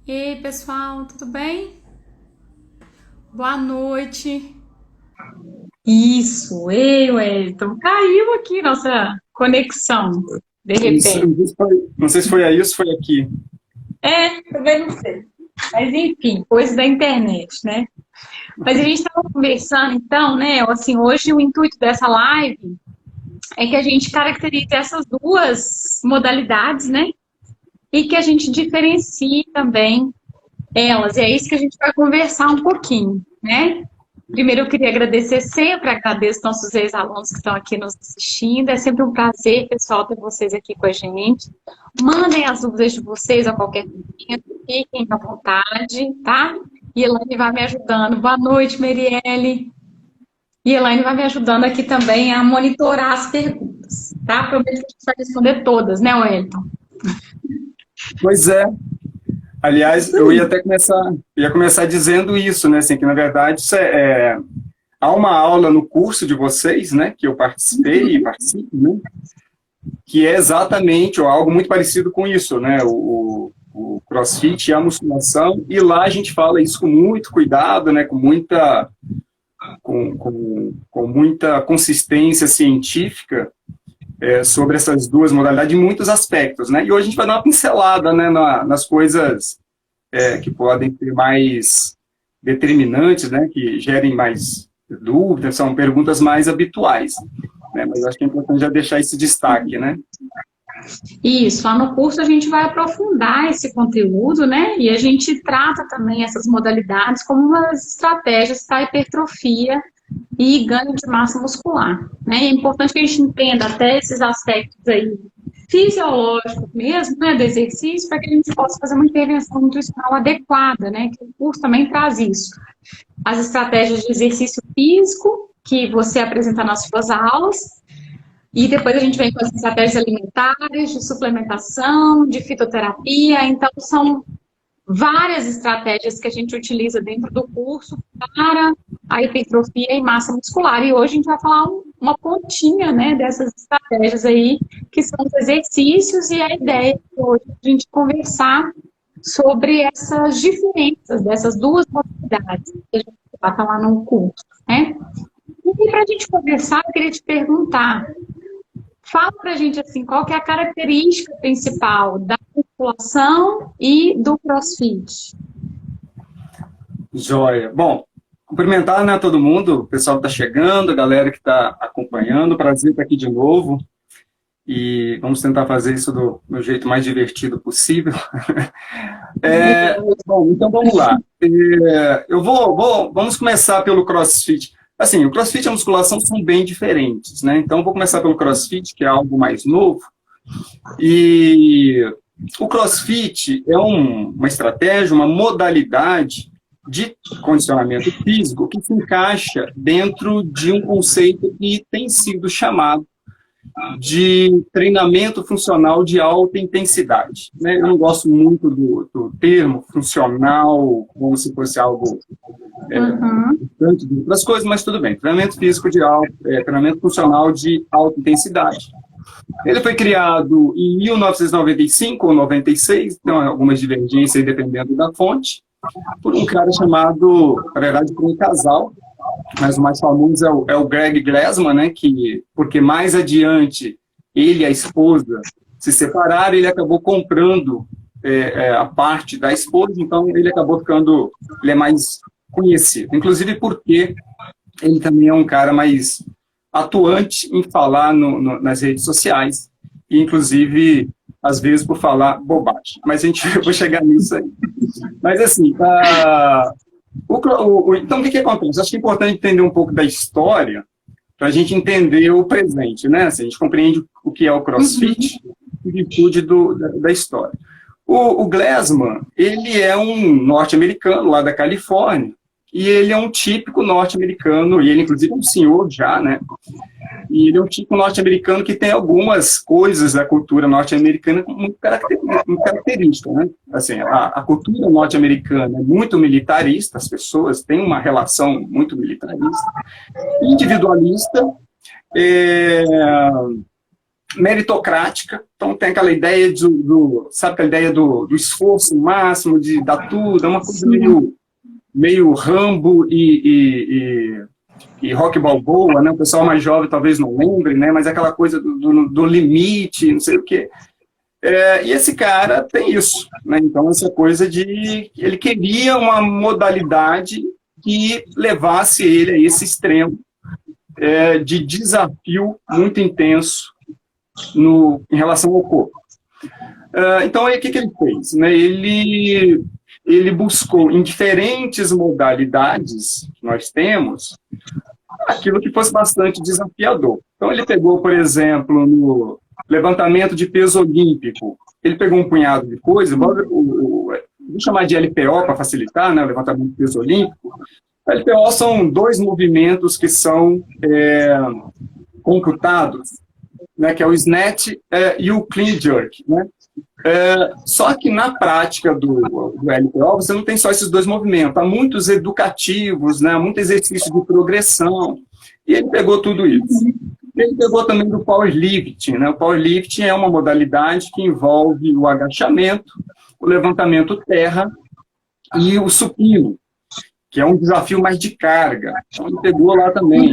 E aí, pessoal, tudo bem? Boa noite. Isso, ei, Wellington, caiu aqui nossa conexão, de Isso, repente. não sei se foi aí ou se foi aqui. Também não sei. Mas enfim, coisa da internet, né? Mas a gente estava conversando, então, né? Assim, hoje o intuito dessa live é que a gente caracterize essas duas modalidades, né? E que a gente diferencie também elas. E é isso que a gente vai conversar um pouquinho, né? Primeiro, eu queria agradecer, sempre agradeço nossos ex-alunos que estão aqui nos assistindo. É sempre um prazer, pessoal, ter vocês aqui com a gente. Mandem as dúvidas de vocês a qualquer momento, fiquem à vontade, tá? E Elaine vai me ajudando. Boa noite, Merielle. E Elaine vai me ajudando aqui também a monitorar as perguntas, tá? Prometo que a gente vai responder todas, né, Wellington? Pois é. Aliás, eu ia até começar dizendo isso, né? Assim, que na verdade há uma aula no curso de vocês, né? Que eu participei e participo, né? Que é exatamente ou algo muito parecido com isso, né? O CrossFit e a musculação. E lá a gente fala isso com muito cuidado, né? Com muita consistência científica sobre essas duas modalidades em muitos aspectos, né? E hoje a gente vai dar uma pincelada, né, nas coisas que podem ser mais determinantes, né, que gerem mais dúvidas, são perguntas mais habituais, né? Mas acho que é importante já deixar esse destaque, né? Isso, lá no curso a gente vai aprofundar esse conteúdo, né? E a gente trata também essas modalidades como umas estratégias para hipertrofia e ganho de massa muscular, né? E é importante que a gente entenda até esses aspectos aí fisiológicos mesmo, né, do exercício, para que a gente possa fazer uma intervenção nutricional adequada, né? Que o curso também traz isso. As estratégias de exercício físico que você apresenta nas suas aulas, e depois a gente vem com as estratégias alimentares, de suplementação, de fitoterapia. Então, são várias estratégias que a gente utiliza dentro do curso para a hipertrofia e massa muscular. E hoje a gente vai falar uma pontinha, né, dessas estratégias aí, que são os exercícios, e a ideia é hoje a gente conversar sobre essas diferenças dessas duas modalidades que a gente vai falar no curso, né? E para a gente conversar, eu queria te perguntar, fala para a gente assim, qual que é a característica principal da musculação e do CrossFit? Joia. Bom, cumprimentar, né, todo mundo, o pessoal que está chegando, a galera que está acompanhando, prazer estar aqui de novo. E vamos tentar fazer isso do jeito mais divertido possível. Bom, então vamos lá. Vamos começar pelo CrossFit. Assim, o CrossFit e a musculação são bem diferentes, né? Então, eu vou começar pelo CrossFit, que é algo mais novo. E o CrossFit é uma estratégia, uma modalidade de condicionamento físico que se encaixa dentro de um conceito que tem sido chamado de treinamento funcional de alta intensidade, né? Eu não gosto muito do termo funcional, como se fosse algo distante de outras coisas, mas tudo bem. Treinamento funcional de alta intensidade. Ele foi criado em 1995 ou 96, então algumas divergências aí dependendo da fonte, por um cara chamado, na verdade, por um casal, mas o mais famoso é o Greg Glassman, né, porque mais adiante ele e a esposa se separaram, ele acabou comprando a parte da esposa, então ele acabou ele é mais conhecido, inclusive porque ele também é um cara mais atuante em falar nas redes sociais, e inclusive, às vezes, por falar bobagem. Mas eu vou chegar nisso aí. Mas assim, então, o que acontece? Acho que é importante entender um pouco da história para a gente entender o presente, né? Assim, a gente compreende o que é o CrossFit em virtude da história. O Glassman, ele é um norte-americano lá da Califórnia, e ele é um típico norte-americano, e ele, inclusive, é um senhor já, né? E ele é um típico norte-americano que tem algumas coisas da cultura norte-americana muito característica, né? Assim, a cultura norte-americana é muito militarista, as pessoas têm uma relação muito militarista, individualista, é, meritocrática, então tem aquela ideia sabe aquela ideia do esforço máximo, de dar tudo, é uma coisa meio Rambo e Rock Balboa, né? O pessoal mais jovem talvez não lembre, né? Mas é aquela coisa do limite, não sei o quê. E esse cara tem isso, né? Então essa coisa ele queria uma modalidade que levasse ele a esse extremo de desafio muito intenso em relação ao corpo. Então, aí, o que ele fez? Né? Ele buscou em diferentes modalidades que nós temos aquilo que fosse bastante desafiador. Então, ele pegou, por exemplo, no levantamento de peso olímpico, ele pegou um punhado de coisas, vou chamar de LPO para facilitar, né, o levantamento de peso olímpico. A LPO são 2 movimentos que são computados, né, que é o snatch e o clean jerk. Né? Só que na prática do LPO, você não tem só esses 2 movimentos, há muitos educativos, né, muito exercício de progressão, e ele pegou tudo isso. Ele pegou também do powerlifting. Né? O powerlifting é uma modalidade que envolve o agachamento, o levantamento terra e o supino, que é um desafio mais de carga. Então, ele pegou lá também.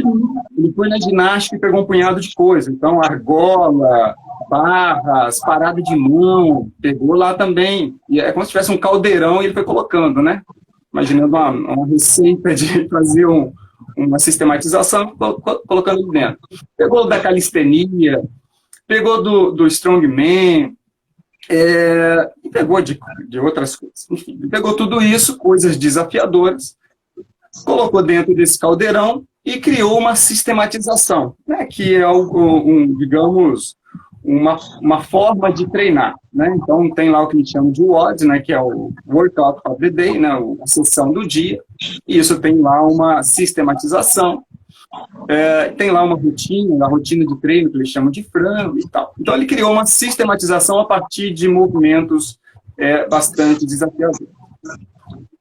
Ele foi na ginástica e pegou um punhado de coisas. Então, argola, barras, parada de mão, pegou lá também. E é como se tivesse um caldeirão e ele foi colocando, né? Imaginando uma receita de fazer uma sistematização, colocando ali dentro. Pegou da calistenia, pegou do strongman, e pegou de outras coisas. Enfim, pegou tudo isso, coisas desafiadoras, colocou dentro desse caldeirão e criou uma sistematização, né, que é digamos, uma forma de treinar. Né? Então, tem lá o que a gente chama de WOD, né, que é o Workout of the Day, né, a sessão do dia, e isso tem lá uma sistematização, tem lá uma rotina, a rotina de treino, que eles chamam de frango e tal. Então, ele criou uma sistematização a partir de movimentos bastante desafiadores.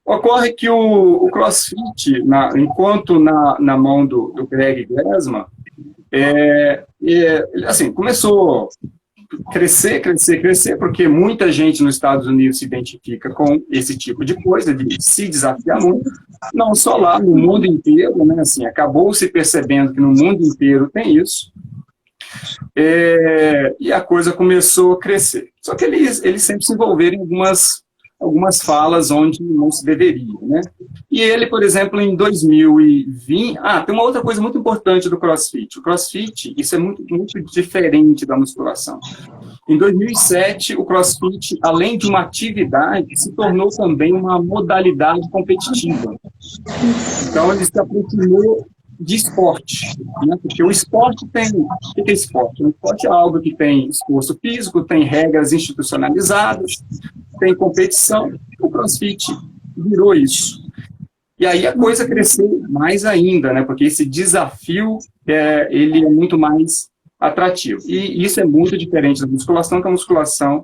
Ocorre que o CrossFit, enquanto na mão do Greg Glassman, assim, começou a crescer, porque muita gente nos Estados Unidos se identifica com esse tipo de coisa, de se desafiar muito, não só lá, no mundo inteiro, né, assim, acabou se percebendo que no mundo inteiro tem isso, e a coisa começou a crescer. Só que eles sempre se envolveram em algumas falas onde não se deveria, né? E ele, por exemplo, em 2020... tem uma outra coisa muito importante do CrossFit. O CrossFit, isso é muito, muito diferente da musculação. Em 2007, o CrossFit, além de uma atividade, se tornou também uma modalidade competitiva. Então, ele se aproximou de esporte, né? Porque o esporte tem... O que é esporte? O esporte é algo que tem esforço físico, tem regras institucionalizadas, tem competição. O CrossFit virou isso. E aí a coisa cresceu mais ainda, né? Porque esse desafio ele é muito mais atrativo. E isso é muito diferente da musculação, que a musculação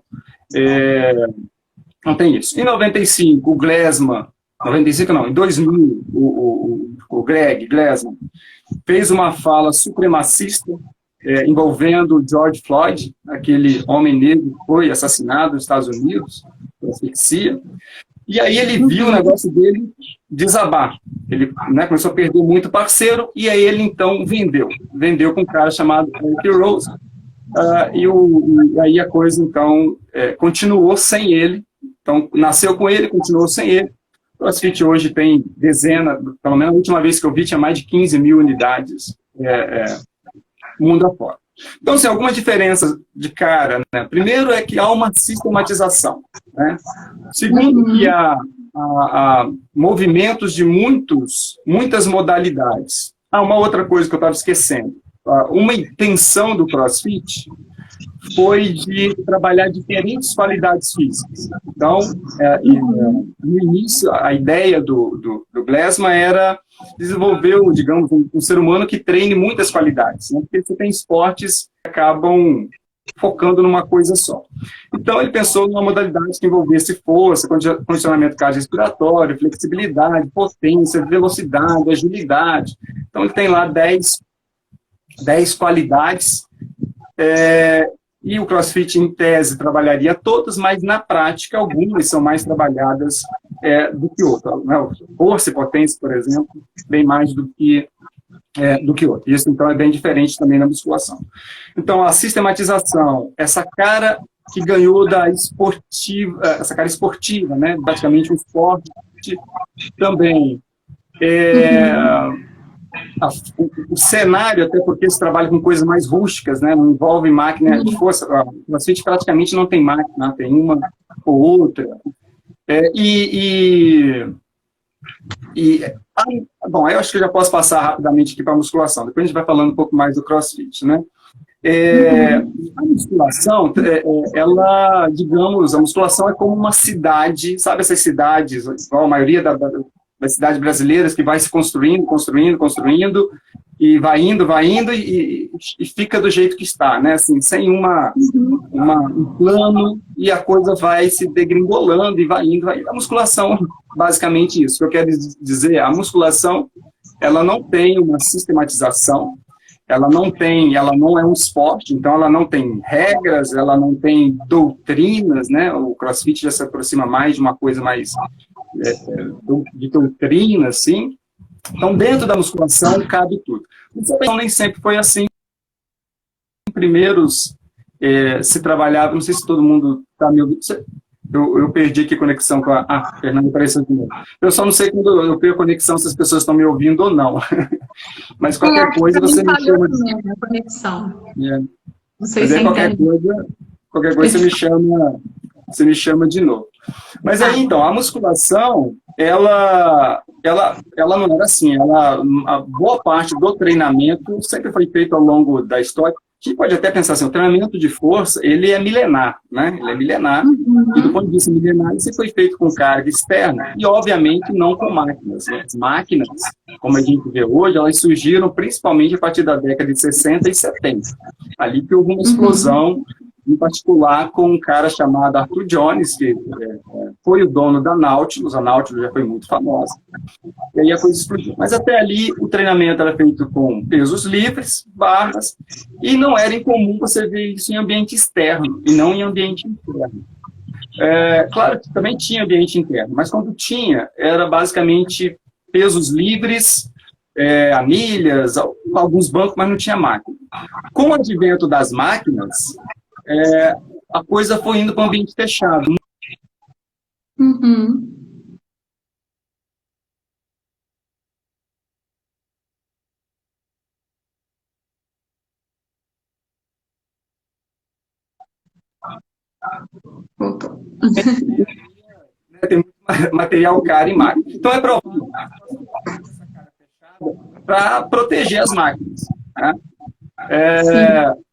não tem isso. Em 95, o Glassman, 95 não, em 2000, o Greg Glassman fez uma fala supremacista envolvendo George Floyd, aquele homem negro que foi assassinado nos Estados Unidos, por asfixia. E aí ele viu o negócio dele desabar. Ele, né, começou a perder muito parceiro, e aí ele então vendeu com um cara chamado Eric Rose, e aí a coisa então continuou sem ele. Então nasceu com ele, continuou sem ele. O CrossFit hoje tem dezenas, pelo menos a última vez que eu vi tinha mais de 15 mil unidades mundo afora. Então, assim, algumas diferenças de cara, né? Primeiro é que há uma sistematização, né? Segundo, que há movimentos de muitas modalidades. Uma outra coisa que eu estava esquecendo. Uma intenção do CrossFit foi de trabalhar diferentes qualidades físicas. Então, no início, a ideia do Glassman era desenvolver, digamos, um ser humano que treine muitas qualidades, né? Porque você tem esportes que acabam focando numa coisa só. Então, ele pensou numa modalidade que envolvesse força, condicionamento cardiorrespiratório, flexibilidade, potência, velocidade, agilidade. Então, ele tem lá 10 qualidades E o CrossFit, em tese, trabalharia todas, mas na prática, algumas são mais trabalhadas do que outras. Né? Força e potência, por exemplo, bem mais do que outras. Isso, então, é bem diferente também na musculação. Então, a sistematização, essa cara que ganhou da esportiva, essa cara esportiva, né? Basicamente, o esporte também. O cenário, até porque se trabalha com coisas mais rústicas, né? Não envolve máquina de força. O CrossFit praticamente não tem máquina, tem uma ou outra. Bom, aí eu acho que eu já posso passar rapidamente aqui para a musculação. Depois a gente vai falando um pouco mais do CrossFit, né? A musculação, ela, digamos, a musculação é como uma cidade, sabe essas cidades, igual a maioria das cidades brasileiras, que vai se construindo, e vai indo e fica do jeito que está, né? Assim, sem um plano, e a coisa vai se degringolando e vai indo. A musculação, basicamente isso. O que eu quero dizer, a musculação, ela não tem uma sistematização, ela não é um esporte, então ela não tem regras, ela não tem doutrinas, né? O CrossFit já se aproxima mais de uma coisa mais de doutrina, assim. Então, dentro da musculação, cabe tudo. Então, nem sempre foi assim. Primeiros se trabalhava, não sei se todo mundo está me ouvindo. Eu perdi aqui a conexão com a Fernanda apareceu de novo. Eu só não sei quando eu perco a conexão se as pessoas estão me ouvindo ou não. Mas qualquer coisa você me chama de novo. Conexão. Não sei se qualquer coisa você me chama de novo. Mas aí, então, a musculação, ela não era assim. A boa parte do treinamento sempre foi feito ao longo da história. A gente pode até pensar assim, o treinamento de força, ele é milenar, né? Ele é milenar, e do ponto de vista milenar, isso foi feito com carga externa, e obviamente não com máquinas. As máquinas, como a gente vê hoje, elas surgiram principalmente a partir da década de 60 e 70. Ali que houve uma explosão, em particular com um cara chamado Arthur Jones, que foi o dono da Nautilus. A Nautilus já foi muito famosa. E aí a coisa explodiu. Mas até ali o treinamento era feito com pesos livres, barras, e não era incomum você ver isso em ambiente externo e não em ambiente interno. Claro que também tinha ambiente interno, mas quando tinha, era basicamente pesos livres, anilhas, alguns bancos, mas não tinha máquina. Com o advento das máquinas, a coisa foi indo para um ambiente fechado. Voltou. Tem muito material caro e máquina. Então é para proteger as máquinas. Né?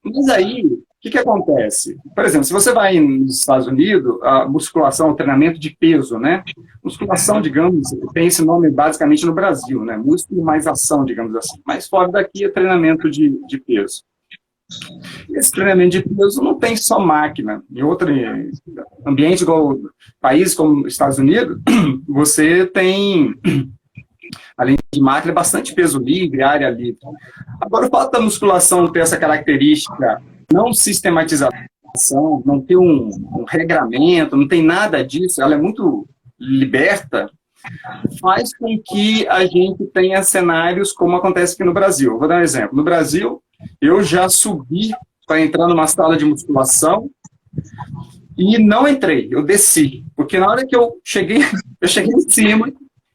Mas aí, o que acontece? Por exemplo, se você vai nos Estados Unidos, a musculação, o treinamento de peso, né? Musculação, digamos, tem esse nome basicamente no Brasil, né? Músculo mais ação, digamos assim. Mas fora daqui é treinamento de peso. Esse treinamento de peso não tem só máquina. Em outro ambiente, igual países como Estados Unidos, você tem, além de máquina, bastante peso livre, área livre. Agora, o fato da musculação ter essa característica não sistematização, não ter um regramento, não tem nada disso, ela é muito liberta, faz com que a gente tenha cenários como acontece aqui no Brasil. Eu vou dar um exemplo. No Brasil, eu já subi para entrar numa sala de musculação e não entrei, eu desci. Porque na hora que eu cheguei em cima,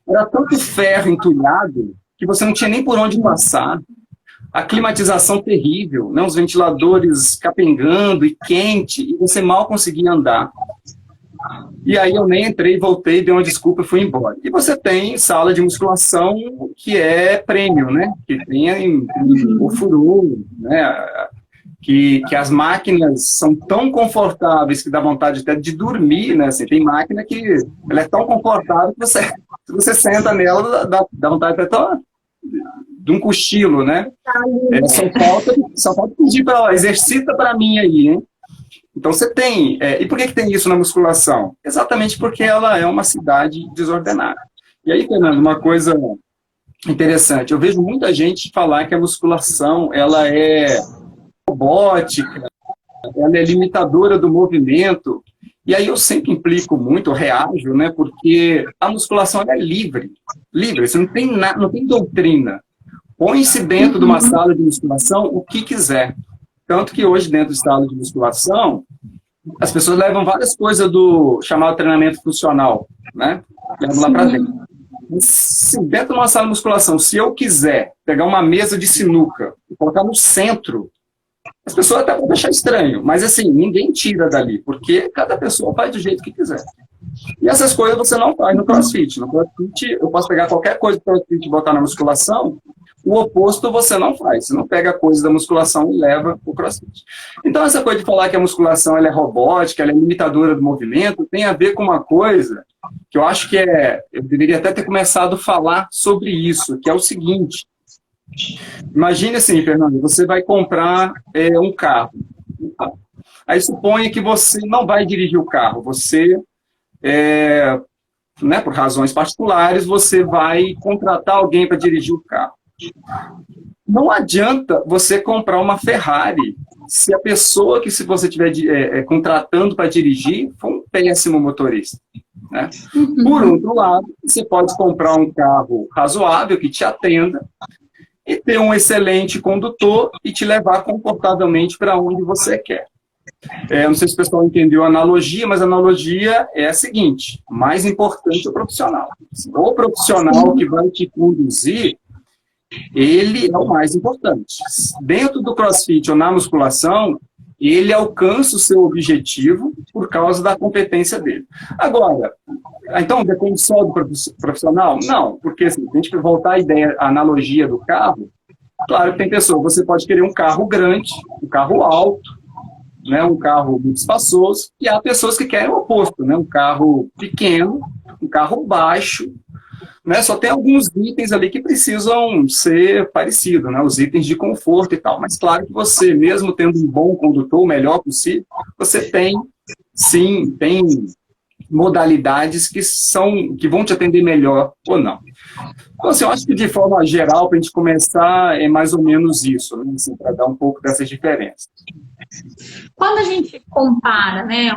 era tanto ferro entulhado que você não tinha nem por onde passar. A climatização terrível, né? Os ventiladores capengando e quente, e você mal conseguia andar. E aí eu nem entrei, voltei, dei uma desculpa e fui embora. E você tem sala de musculação que é premium, né? Que tem o furor, né? Que as máquinas são tão confortáveis que dá vontade até de dormir, né? Assim, tem máquina que ela é tão confortável que se você senta nela, dá vontade até de um cochilo, né? Só falta pedir para ela, exercita para mim aí, hein? Então você tem, e por que tem isso na musculação? Exatamente porque ela é uma cidade desordenada. E aí, Fernando, uma coisa interessante, eu vejo muita gente falar que a musculação, ela é robótica, ela é limitadora do movimento. E aí eu sempre implico muito, reajo, né? Porque a musculação ela é livre. Livre, você não tem doutrina. Põe-se dentro de uma sala de musculação o que quiser. Tanto que hoje, dentro de sala de musculação, as pessoas levam várias coisas do chamado treinamento funcional, né? Levam lá para dentro. Se dentro de uma sala de musculação, se eu quiser pegar uma mesa de sinuca e colocar no centro, as pessoas até vão deixar estranho, mas assim, ninguém tira dali, porque cada pessoa faz do jeito que quiser. E essas coisas você não faz no CrossFit. No CrossFit, eu posso pegar qualquer coisa do CrossFit e botar na musculação, o oposto você não faz. Você não pega coisa da musculação e leva para o CrossFit. Então, essa coisa de falar que a musculação ela é robótica, ela é limitadora do movimento, tem a ver com uma coisa que eu acho que eu deveria até ter começado a falar sobre isso, que é o seguinte. Imagine assim, Fernando, você vai comprar um carro. Aí suponha que você não vai dirigir o carro, você, né, por razões particulares, você vai contratar alguém para dirigir o carro. Não adianta você comprar uma Ferrari se a pessoa que se você estiver contratando para dirigir for um péssimo motorista. Né? Por outro lado, você pode comprar um carro razoável que te atenda e ter um excelente condutor e te levar confortavelmente para onde você quer. Não sei se o pessoal entendeu a analogia, mas a analogia é a seguinte: o mais importante é o profissional. O profissional que vai te conduzir, ele é o mais importante. Dentro do CrossFit ou na musculação, ele alcança o seu objetivo por causa da competência dele. Agora, então, depende só do profissional? Não, porque assim, se a gente voltar à analogia do carro, claro que tem pessoas, você pode querer um carro grande, um carro alto, né, um carro muito espaçoso, e há pessoas que querem o oposto, né, um carro pequeno, um carro baixo, né, só tem alguns itens ali que precisam ser parecidos, né, os itens de conforto e tal. Mas claro que você, mesmo tendo um bom condutor, o melhor possível, você tem, sim, tem modalidades que vão te atender melhor ou não. Então, assim, eu acho que de forma geral, para a gente começar, é mais ou menos isso, né, assim, para dar um pouco dessas diferenças. Quando a gente compara, né,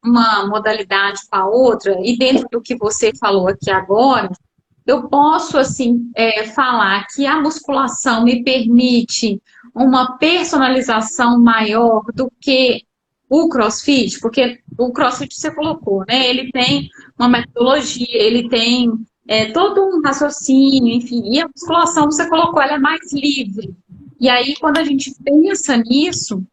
uma modalidade com a outra, e dentro do que você falou aqui agora, eu posso, assim, falar que a musculação me permite uma personalização maior do que o CrossFit, porque o CrossFit você colocou, né? Ele tem uma metodologia, ele tem todo um raciocínio, enfim, e a musculação você colocou, ela é mais livre. E aí, quando a gente pensa nisso,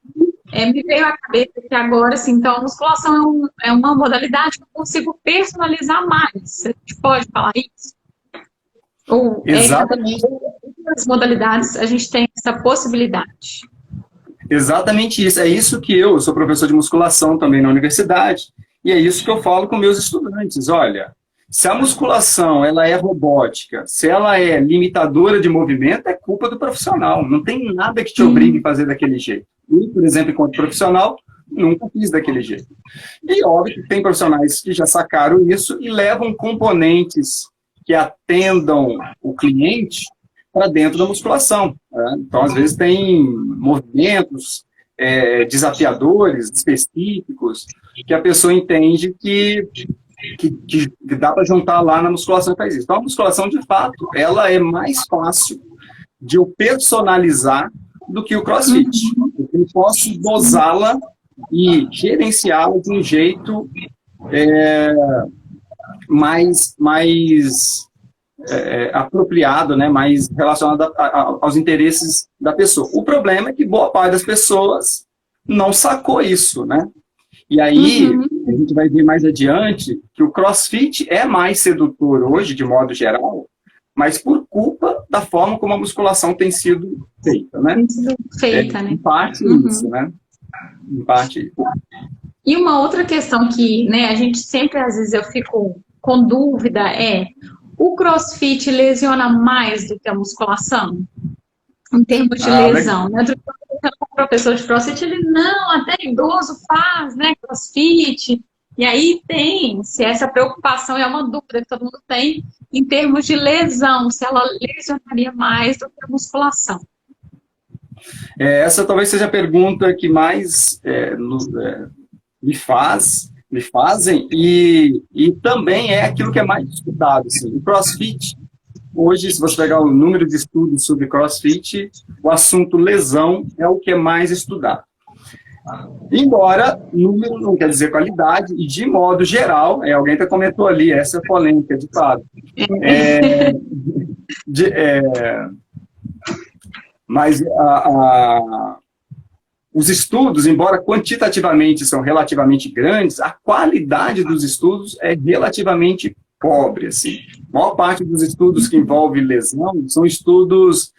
me veio à cabeça que agora, assim, então, a musculação é uma modalidade que eu consigo personalizar mais. A gente pode falar isso? Ou Exatamente. As modalidades, a gente tem essa possibilidade. Exatamente isso. É isso que eu sou professor de musculação também na universidade, e é isso que eu falo com meus estudantes. Olha, se a musculação ela é robótica, se ela é limitadora de movimento, é culpa do profissional. Não tem nada que te obrigue a fazer daquele jeito. Eu, por exemplo, enquanto profissional, nunca fiz daquele jeito. E óbvio que tem profissionais que já sacaram isso e levam componentes que atendam o cliente para dentro da musculação. Né? Então, às vezes, tem movimentos desafiadores, específicos, que a pessoa entende que dá para juntar lá na musculação e faz isso. Então, a musculação, de fato, ela é mais fácil de eu personalizar do que o CrossFit. Eu posso dosá-la e gerenciá-la de um jeito mais apropriado, né, mais relacionado aos interesses da pessoa. O problema é que boa parte das pessoas não sacou isso, né? E aí, a gente vai ver mais adiante que o CrossFit é mais sedutor hoje, de modo geral, mas por culpa da forma como a musculação tem sido feita, né? Tem sido feita, né? Em parte isso, né? Em parte. E uma outra questão que, né, a gente sempre, às vezes, eu fico com dúvida o CrossFit lesiona mais do que a musculação? Em termos de lesão, né? O professor de CrossFit, ele não, até idoso faz, né, CrossFit. E aí se essa preocupação é uma dúvida que todo mundo tem em termos de lesão, se ela lesionaria mais do que a musculação. Essa talvez seja a pergunta que mais me fazem, e também é aquilo que é mais estudado. Assim. O CrossFit, hoje, se você pegar o número de estudos sobre CrossFit, o assunto lesão é o que é mais estudado. Embora número não quer dizer qualidade, e de modo geral, alguém até comentou ali, essa é polêmica, de fato. Mas os estudos, embora quantitativamente são relativamente grandes, a qualidade dos estudos é relativamente pobre. Assim. A maior parte dos estudos que envolvem lesão são estudos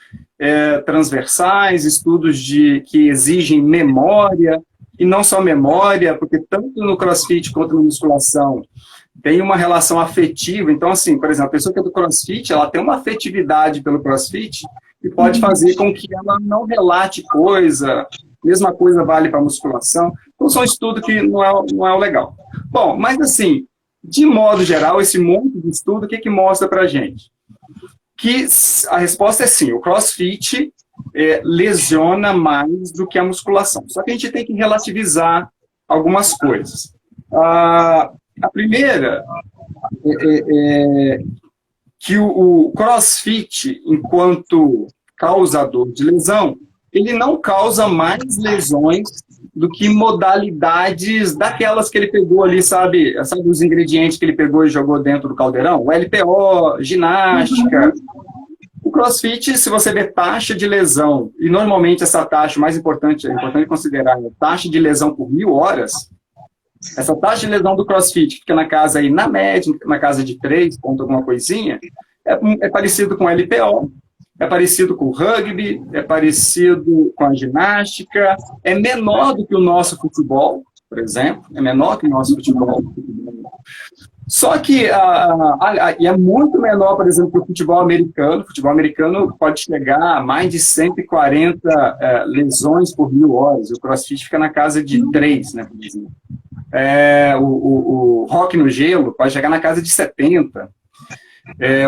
transversais, estudos que exigem memória, e não só memória, porque tanto no CrossFit quanto na musculação tem uma relação afetiva. Então, assim, por exemplo, a pessoa que é do CrossFit, ela tem uma afetividade pelo CrossFit que pode fazer com que ela não relate coisa. Mesma coisa vale para a musculação. Então, são estudos que não é o legal. Bom, mas assim, de modo geral, esse monte de estudo, o que mostra para a gente? Que a resposta é sim, o CrossFit lesiona mais do que a musculação. Só que a gente tem que relativizar algumas coisas. A primeira é que o CrossFit, enquanto causador de lesão, ele não causa mais lesões do que modalidades daquelas que ele pegou ali, sabe os ingredientes que ele pegou e jogou dentro do caldeirão? O LPO, ginástica. O CrossFit, se você vê taxa de lesão, e normalmente essa taxa, mais importante, é importante considerar, a taxa de lesão por 1000 horas, essa taxa de lesão do CrossFit fica na casa aí, na média, na casa de 3 ponto alguma coisinha, é parecido com o LPO, é parecido com o rugby, é parecido com a ginástica, é menor do que o nosso futebol, por exemplo, é menor que o nosso futebol. Só que e é muito menor, por exemplo, que o futebol americano. O futebol americano pode chegar a mais de 140 lesões por 1000 horas. O CrossFit fica na casa de 3, né, por exemplo. O hóquei no gelo pode chegar na casa de 70.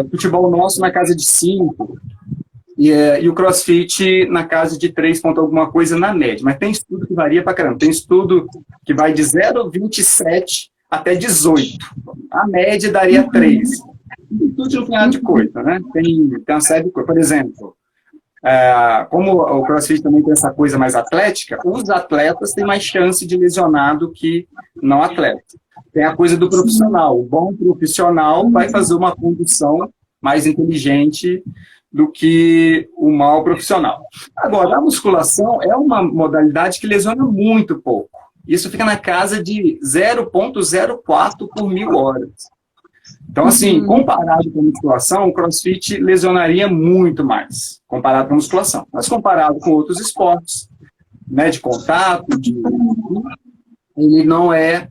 O futebol nosso na casa de 5. E o CrossFit na casa de 3 ponto alguma coisa na média. Mas tem estudo que varia pra caramba. Tem estudo que vai de 0,27 até 18. A média daria 3. Tem tudo no final de coisa, né? Tem uma série de coisas. Por exemplo, como o CrossFit também tem essa coisa mais atlética, os atletas têm mais chance de lesionar do que não atletas. Tem a coisa do profissional. O bom profissional vai fazer uma condução mais inteligente do que o mau profissional. Agora, a musculação é uma modalidade que lesiona muito pouco. Isso fica na casa de 0,04 por 1000 horas. Então, assim, comparado com a musculação, o CrossFit lesionaria muito mais, comparado com a musculação. Mas comparado com outros esportes, né, de contato, ele não é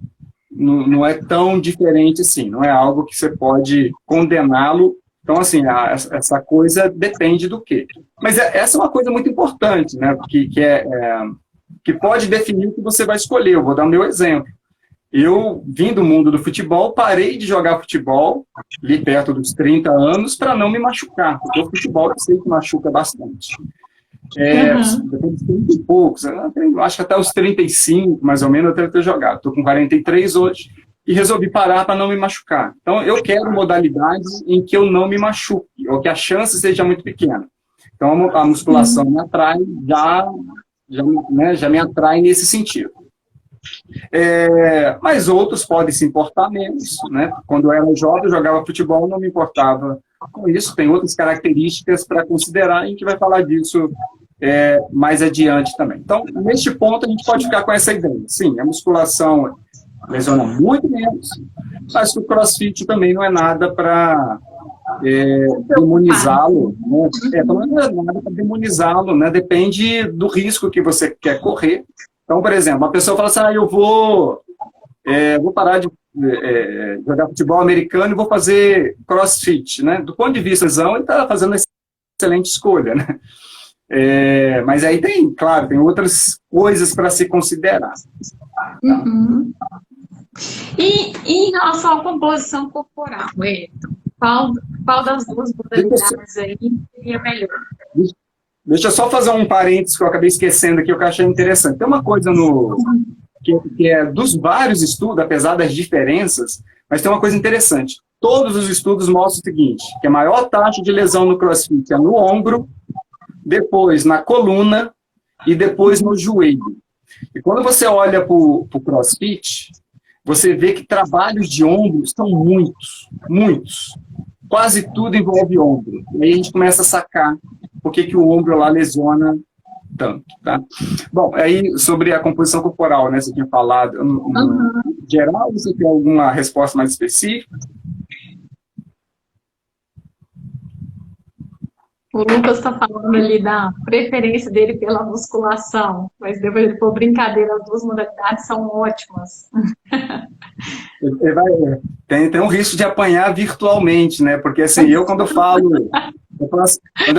tão diferente assim, não é algo que você pode condená-lo. Então, assim, essa coisa depende do quê? Mas essa é uma coisa muito importante, né, que pode definir o que você vai escolher. Eu vou dar o meu exemplo. Eu vim do mundo do futebol, parei de jogar futebol, ali perto dos 30 anos, para não me machucar, porque o futebol eu sei que machuca bastante. Depois dos 30 e poucos, acho que até os 35, mais ou menos, eu devo ter jogado. Estou com 43 hoje e resolvi parar para não me machucar. Então, eu quero modalidades em que eu não me machuque, ou que a chance seja muito pequena. Então, a musculação me atrai, já me atrai nesse sentido. Mas outros podem se importar menos, né? Quando eu era jovem, eu jogava futebol, não me importava com isso. Tem outras características para considerar, e a gente vai falar disso mais adiante também. Então, neste ponto, a gente pode ficar com essa ideia. Sim, a musculação lesiona muito menos, mas o CrossFit também não é nada para demonizá-lo, né? Não é nada para demonizá-lo, né? Depende do risco que você quer correr. Então, por exemplo, uma pessoa fala assim, eu vou parar de jogar futebol americano e vou fazer CrossFit, né? Do ponto de vista da lesão, ele está fazendo uma excelente escolha, né? Mas aí tem outras coisas para se considerar. Uhum. E em relação à composição corporal, qual das duas modalidades aí seria melhor? Deixa eu só fazer um parênteses que eu acabei esquecendo aqui, que eu achei interessante. Tem uma coisa que é dos vários estudos, apesar das diferenças, mas tem uma coisa interessante. Todos os estudos mostram o seguinte, que a maior taxa de lesão no CrossFit é no ombro, depois na coluna e depois no joelho. E quando você olha para o CrossFit, você vê que trabalhos de ombro são muitos, muitos. Quase tudo envolve ombro. E aí a gente começa a sacar por que o ombro lá lesiona tanto, tá? Bom, aí sobre a composição corporal, né, você tinha falado, no geral, você tem alguma resposta mais específica? O Lucas está falando ali da preferência dele pela musculação, mas depois ele falou, brincadeira, as duas modalidades são ótimas. Tem um risco de apanhar virtualmente, né? Porque assim, quando eu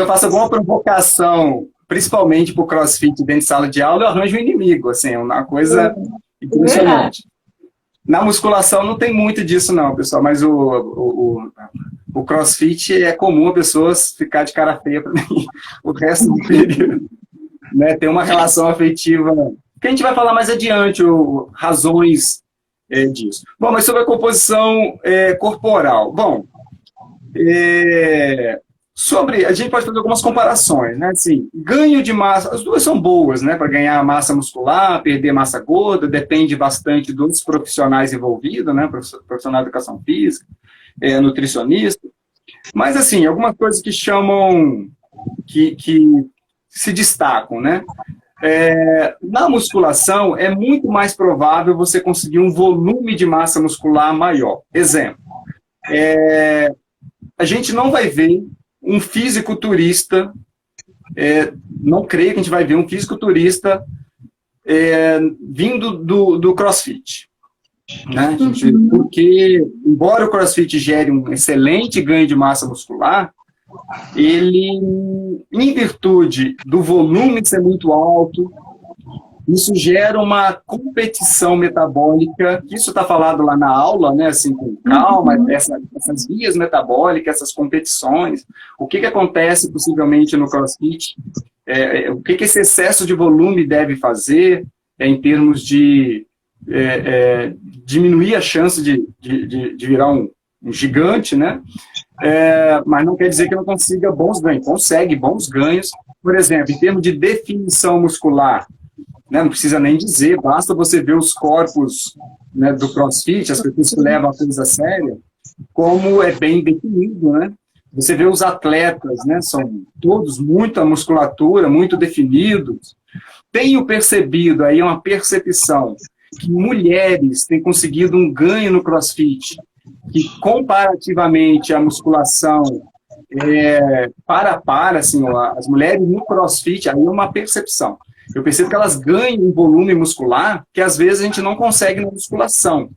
faço alguma provocação, principalmente para o CrossFit dentro de sala de aula, eu arranjo um inimigo, assim, é uma coisa impressionante. Na musculação não tem muito disso não, pessoal, mas o CrossFit é comum a pessoas ficar de cara feia para mim o resto do período. Né? Tem uma relação afetiva, que a gente vai falar mais adiante, razões disso. Bom, mas sobre a composição corporal. Bom, a gente pode fazer algumas comparações, né? Assim, ganho de massa, as duas são boas, né? Para ganhar massa muscular, perder massa gorda, depende bastante dos profissionais envolvidos, né? Profissional de educação física, nutricionista. Mas, assim, algumas coisas que chamam, que se destacam, né? Na musculação, é muito mais provável você conseguir um volume de massa muscular maior. Exemplo, a gente não vai ver um fisiculturista, não creio que a gente vai ver um fisiculturista vindo do CrossFit. Né? Porque, embora o CrossFit gere um excelente ganho de massa muscular, ele, em virtude do volume ser muito alto, isso gera uma competição metabólica, que isso está falado lá na aula, né, assim, com calma, essas vias metabólicas, essas competições, o que acontece possivelmente no CrossFit, o que esse excesso de volume deve fazer em termos de diminuir a chance de virar um gigante, né? Mas não quer dizer que não consiga bons ganhos. Consegue bons ganhos, por exemplo, em termos de definição muscular, né? Não precisa nem dizer, basta você ver os corpos, né, do CrossFit, as pessoas que levam a coisa séria, como é bem definido, né? Você vê os atletas, né? São todos muita musculatura, muito definidos. Tenho percebido, aí é uma percepção, que mulheres têm conseguido um ganho no CrossFit, que comparativamente à musculação, assim, as mulheres no CrossFit, aí é uma percepção. Eu percebo que elas ganham um volume muscular que às vezes a gente não consegue na musculação.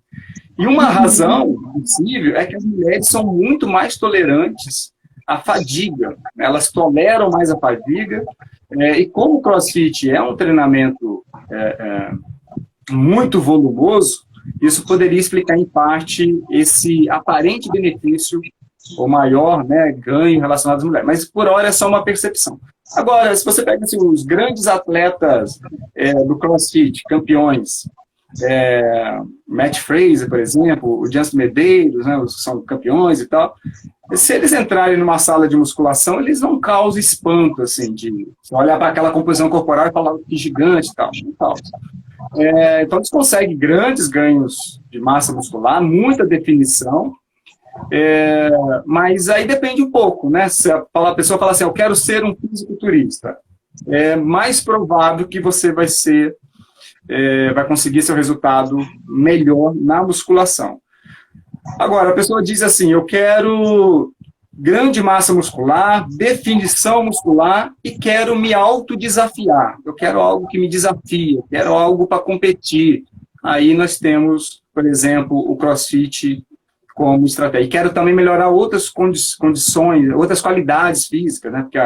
E uma razão possível é que as mulheres são muito mais tolerantes à fadiga. Elas toleram mais a fadiga, e como o CrossFit é um treinamento muito volumoso, isso poderia explicar, em parte, esse aparente benefício, ou maior, né, ganho relacionado às mulheres. Mas, por hora, é só uma percepção. Agora, se você pega assim, os grandes atletas do CrossFit, campeões, Matt Fraser, por exemplo, o Jansen Medeiros, né, os que são campeões e tal, se eles entrarem numa sala de musculação, eles não causam espanto, assim, de olhar para aquela composição corporal e falar que gigante e tal, não causa. Então, eles conseguem grandes ganhos de massa muscular, muita definição, mas aí depende um pouco, né? Se a pessoa fala assim, eu quero ser um fisiculturista, é mais provável que você vai conseguir seu resultado melhor na musculação. Agora, a pessoa diz assim, eu quero grande massa muscular, definição muscular e quero me autodesafiar. Eu quero algo que me desafia, quero algo para competir. Aí nós temos, por exemplo, o CrossFit como estratégia. E quero também melhorar outras condições, outras qualidades físicas, né? Porque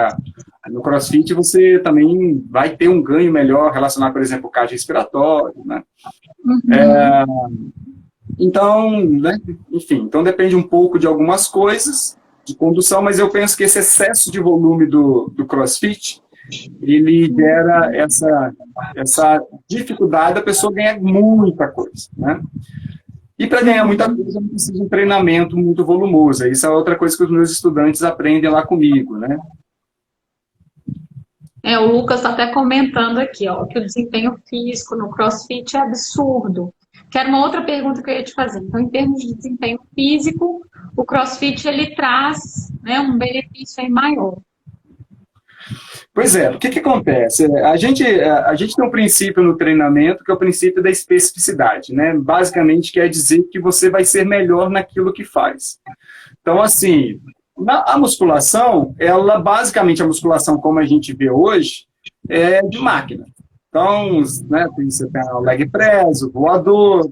no CrossFit você também vai ter um ganho melhor relacionado, por exemplo, ao cardiorrespiratório, né? Então, né? Enfim, então depende um pouco de algumas coisas, de condução, mas eu penso que esse excesso de volume do CrossFit, ele gera essa dificuldade da pessoa ganhar muita coisa, né? E para ganhar muita coisa, não precisa de um treinamento muito volumoso. Isso é outra coisa que os meus estudantes aprendem lá comigo, né? O Lucas está até comentando aqui, ó, que o desempenho físico no CrossFit é absurdo. Que era uma outra pergunta que eu ia te fazer. Então, em termos de desempenho físico, o CrossFit ele traz, né, um benefício aí maior. Pois é, o que acontece? A gente tem um princípio no treinamento que é o princípio da especificidade, né? Basicamente quer dizer que você vai ser melhor naquilo que faz. Então, assim, a musculação, basicamente a musculação como a gente vê hoje, é de máquina. Então, né, você tem o leg press, o voador,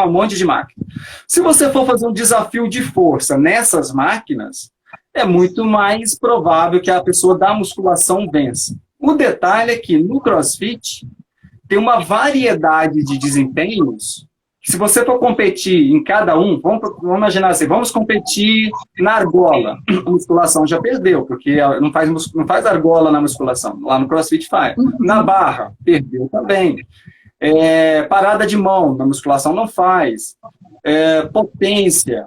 um monte de máquina. Se você for fazer um desafio de força nessas máquinas, é muito mais provável que a pessoa da musculação vença. O detalhe é que no CrossFit tem uma variedade de desempenhos que, se você for competir em cada um, vamos imaginar assim, vamos competir na argola. A musculação já perdeu, porque não faz argola na musculação. Lá no CrossFit faz. Na barra, perdeu também. Parada de mão, na musculação não faz. Potência.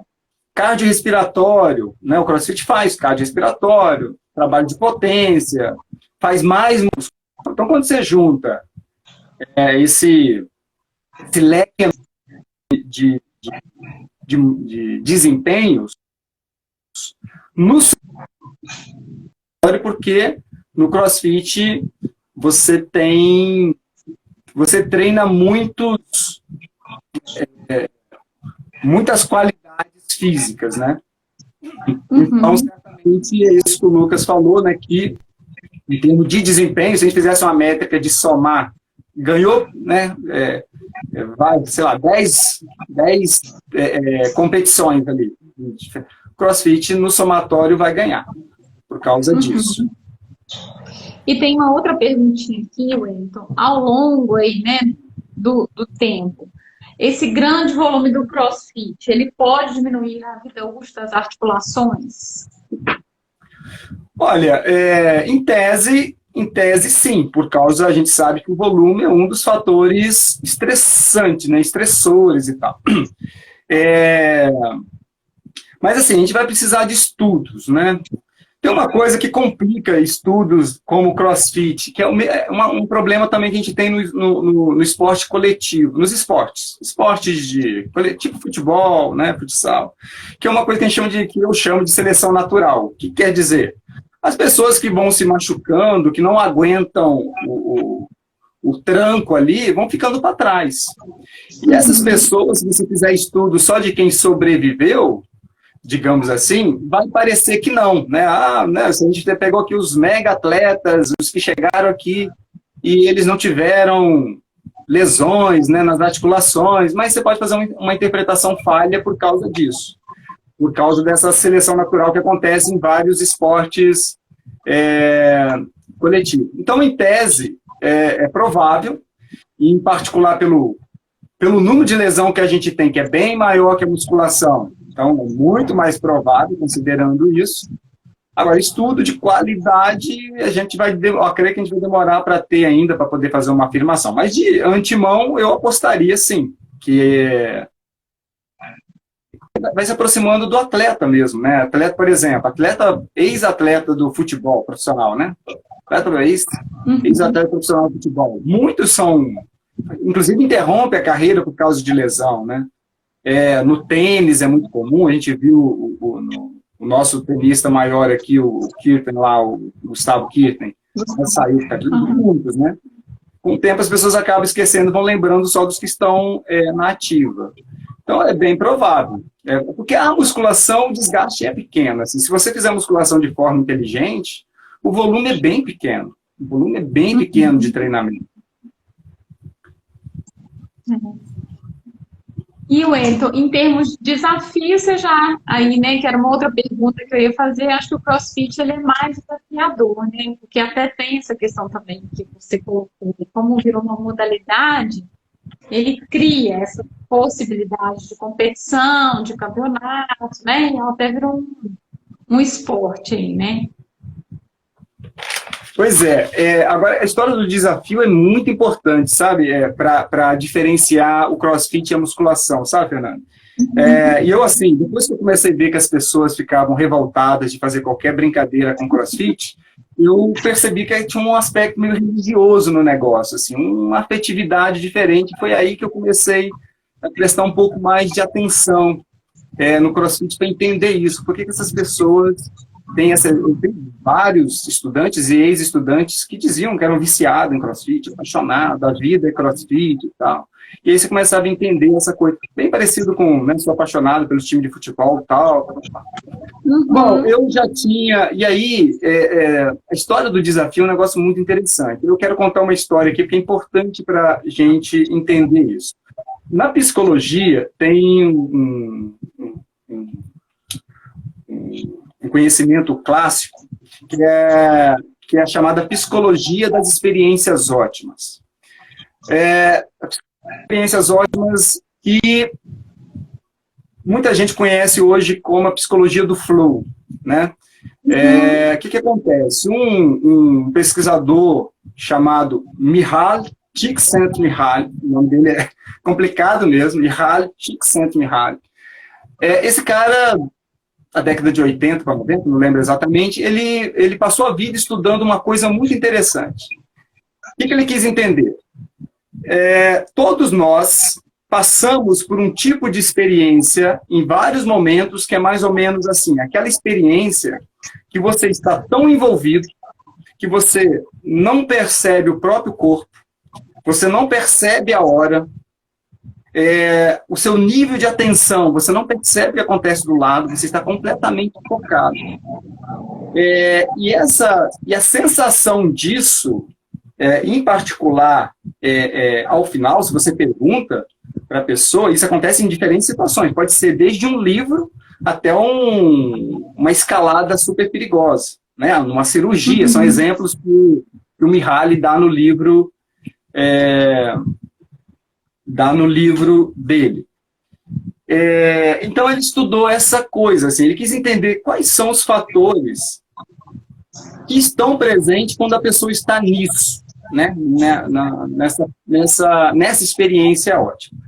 Cardiorrespiratório, né? O CrossFit faz cardiorrespiratório, trabalho de potência, faz mais músculo. Então, quando você junta esse leque de desempenhos, porque no CrossFit você treina muitas qualidades físicas, né? Então, certamente, é isso que o Lucas falou, né, que em termos de desempenho, se a gente fizesse uma métrica de somar, ganhou, né, sei lá, 10 competições ali. CrossFit, no somatório, vai ganhar, por causa disso. E tem uma outra perguntinha aqui, Wellington. Ao longo aí, né, do tempo, esse grande volume do CrossFit, ele pode diminuir a vida útil das articulações? Olha, em tese, sim, por causa, a gente sabe que o volume é um dos fatores estressantes, né, estressores e tal. Mas, assim, a gente vai precisar de estudos, né? Tem uma coisa que complica estudos como o CrossFit, que é um problema também que a gente tem no esporte coletivo, nos esportes tipo futebol, né, futsal, que é uma coisa que eu chamo de seleção natural. O que quer dizer? As pessoas que vão se machucando, que não aguentam o tranco ali, vão ficando para trás. E essas pessoas, se você fizer estudo só de quem sobreviveu, digamos assim, vai parecer que não, né? Se a gente pegou aqui os mega atletas, os que chegaram aqui e eles não tiveram lesões, né, nas articulações, mas você pode fazer uma interpretação falha por causa disso, por causa dessa seleção natural que acontece em vários esportes coletivos. Então, em tese, é provável, e em particular pelo número de lesão que a gente tem, que é bem maior que a musculação. Então, é muito mais provável, considerando isso. Agora, estudo de qualidade, eu creio que a gente vai demorar para ter ainda, para poder fazer uma afirmação. Mas, de antemão, eu apostaria, sim, que vai se aproximando do atleta mesmo, né? Atleta, por exemplo, ex-atleta do futebol profissional, né? Ex-atleta profissional do futebol. Muitos inclusive, interrompem a carreira por causa de lesão, né? No tênis é muito comum, a gente viu o nosso tenista maior aqui, o Kirten lá, o Gustavo Kirten, saiu muitos, né? Com o tempo as pessoas acabam esquecendo, vão lembrando só dos que estão na ativa. Então é bem provável, porque a musculação, o desgaste é pequeno. Assim, se você fizer musculação de forma inteligente, o volume é bem pequeno. O volume é bem pequeno de treinamento. E, Wellington, em termos de desafio, você já, aí, né, que era uma outra pergunta que eu ia fazer, acho que o CrossFit ele é mais desafiador, né, porque até tem essa questão também que você colocou, como virou uma modalidade, ele cria essa possibilidade de competição, de campeonato, né, e até virou um esporte aí, né. Pois é, agora a história do desafio é muito importante, sabe? Para diferenciar o CrossFit e a musculação, sabe, Fernando? E eu, assim, depois que eu comecei a ver que as pessoas ficavam revoltadas de fazer qualquer brincadeira com CrossFit, eu percebi que tinha um aspecto meio religioso no negócio, assim, uma afetividade diferente. Foi aí que eu comecei a prestar um pouco mais de atenção no CrossFit para entender isso. Por que essas pessoas têm eu tenho vários estudantes e ex-estudantes que diziam que eram viciados em CrossFit, apaixonados, a vida é CrossFit e tal. E aí você começava a entender essa coisa, bem parecido com, né, sou apaixonado pelos times de futebol e tal. Bom, eu já tinha, e aí, a história do desafio é um negócio muito interessante. Eu quero contar uma história aqui, porque é importante para a gente entender isso. Na psicologia, tem um conhecimento clássico, que é a chamada psicologia das experiências ótimas. Experiências ótimas que muita gente conhece hoje como a psicologia do flow, né? O que acontece? Um pesquisador chamado Mihaly Csikszentmihalyi, o nome dele é complicado mesmo, Mihaly Csikszentmihalyi. Esse cara, na década de 80 para 90, não lembro exatamente, ele passou a vida estudando uma coisa muito interessante. O que ele quis entender? Todos nós passamos por um tipo de experiência em vários momentos que é mais ou menos assim, aquela experiência que você está tão envolvido que você não percebe o próprio corpo, você não percebe a hora, o seu nível de atenção, você não percebe o que acontece do lado, você está completamente focado. E a sensação disso, em particular, ao final, se você pergunta para a pessoa, isso acontece em diferentes situações, pode ser desde um livro até uma escalada super perigosa, né? Uma cirurgia, são exemplos que o Mihaly dá no livro dele. Então ele estudou essa coisa, assim, ele quis entender quais são os fatores que estão presentes quando a pessoa está nisso, né? Nessa experiência ótima.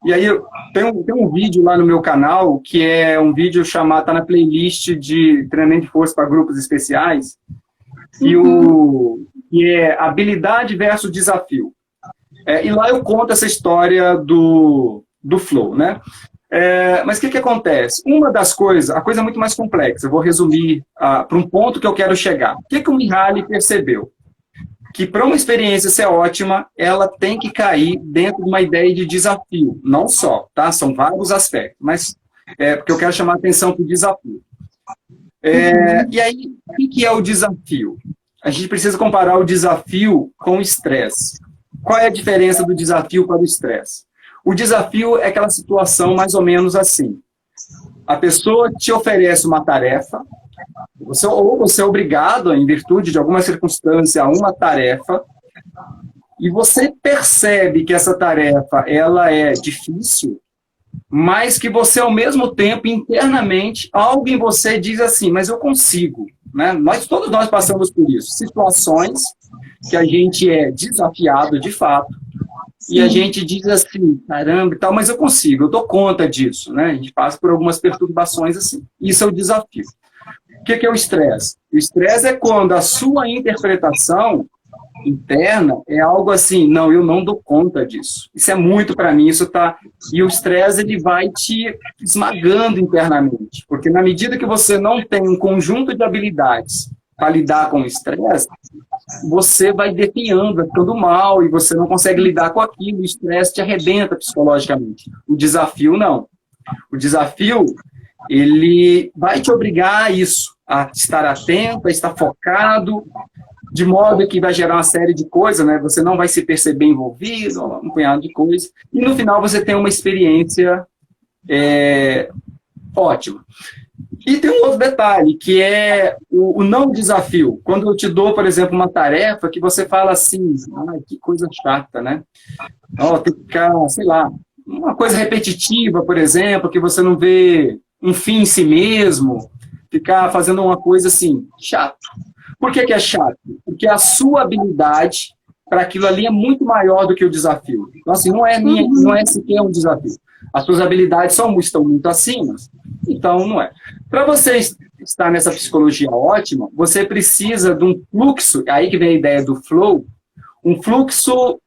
E aí tem um vídeo lá no meu canal, que é um vídeo chamado, está na playlist de treinamento de força para grupos especiais, que é habilidade versus desafio. E lá eu conto essa história do flow, né? Mas o que acontece? Uma das coisas, a coisa é muito mais complexa, eu vou resumir para um ponto que eu quero chegar. O que o Mihaly percebeu? Que para uma experiência ser ótima, ela tem que cair dentro de uma ideia de desafio. Não só, tá? São vários aspectos, mas porque eu quero chamar a atenção para o desafio. E aí, o que é o desafio? A gente precisa comparar o desafio com o estresse. Qual é a diferença do desafio para o estresse? O desafio é aquela situação mais ou menos assim. A pessoa te oferece uma tarefa, ou você é obrigado, em virtude de alguma circunstância, a uma tarefa, e você percebe que essa tarefa ela é difícil, mas que você, ao mesmo tempo, internamente, algo em você diz assim, mas eu consigo. Né? Todos nós passamos por isso. Situações que a gente é desafiado de fato, e a gente diz assim, caramba e tal, mas eu consigo, eu dou conta disso. Né? A gente passa por algumas perturbações assim. Isso é o desafio. O que é o estresse? O estresse é quando a sua interpretação interna é algo assim, não, eu não dou conta disso. Isso é muito para mim, isso tá... E o estresse, ele vai te esmagando internamente, porque na medida que você não tem um conjunto de habilidades para lidar com o estresse, você vai definhando, vai ficando mal, e você não consegue lidar com aquilo, o estresse te arrebenta psicologicamente. O desafio, não. O desafio, ele vai te obrigar a isso, a estar atento, a estar focado, de modo que vai gerar uma série de coisas, né? Você não vai se perceber envolvido, um punhado de coisas, e no final você tem uma experiência ótima. E tem um outro detalhe, que é o não desafio. Quando eu te dou, por exemplo, uma tarefa que você fala assim, que coisa chata, né? Tem que ficar, sei lá, uma coisa repetitiva, por exemplo, que você não vê um fim em si mesmo, ficar fazendo uma coisa assim, chato. Por que é chato? Porque a sua habilidade para aquilo ali é muito maior do que o desafio. Então, assim, não é sequer um desafio. As suas habilidades estão muito acima, então não é. Para você estar nessa psicologia ótima, você precisa de um fluxo, aí que vem a ideia do flow, um fluxo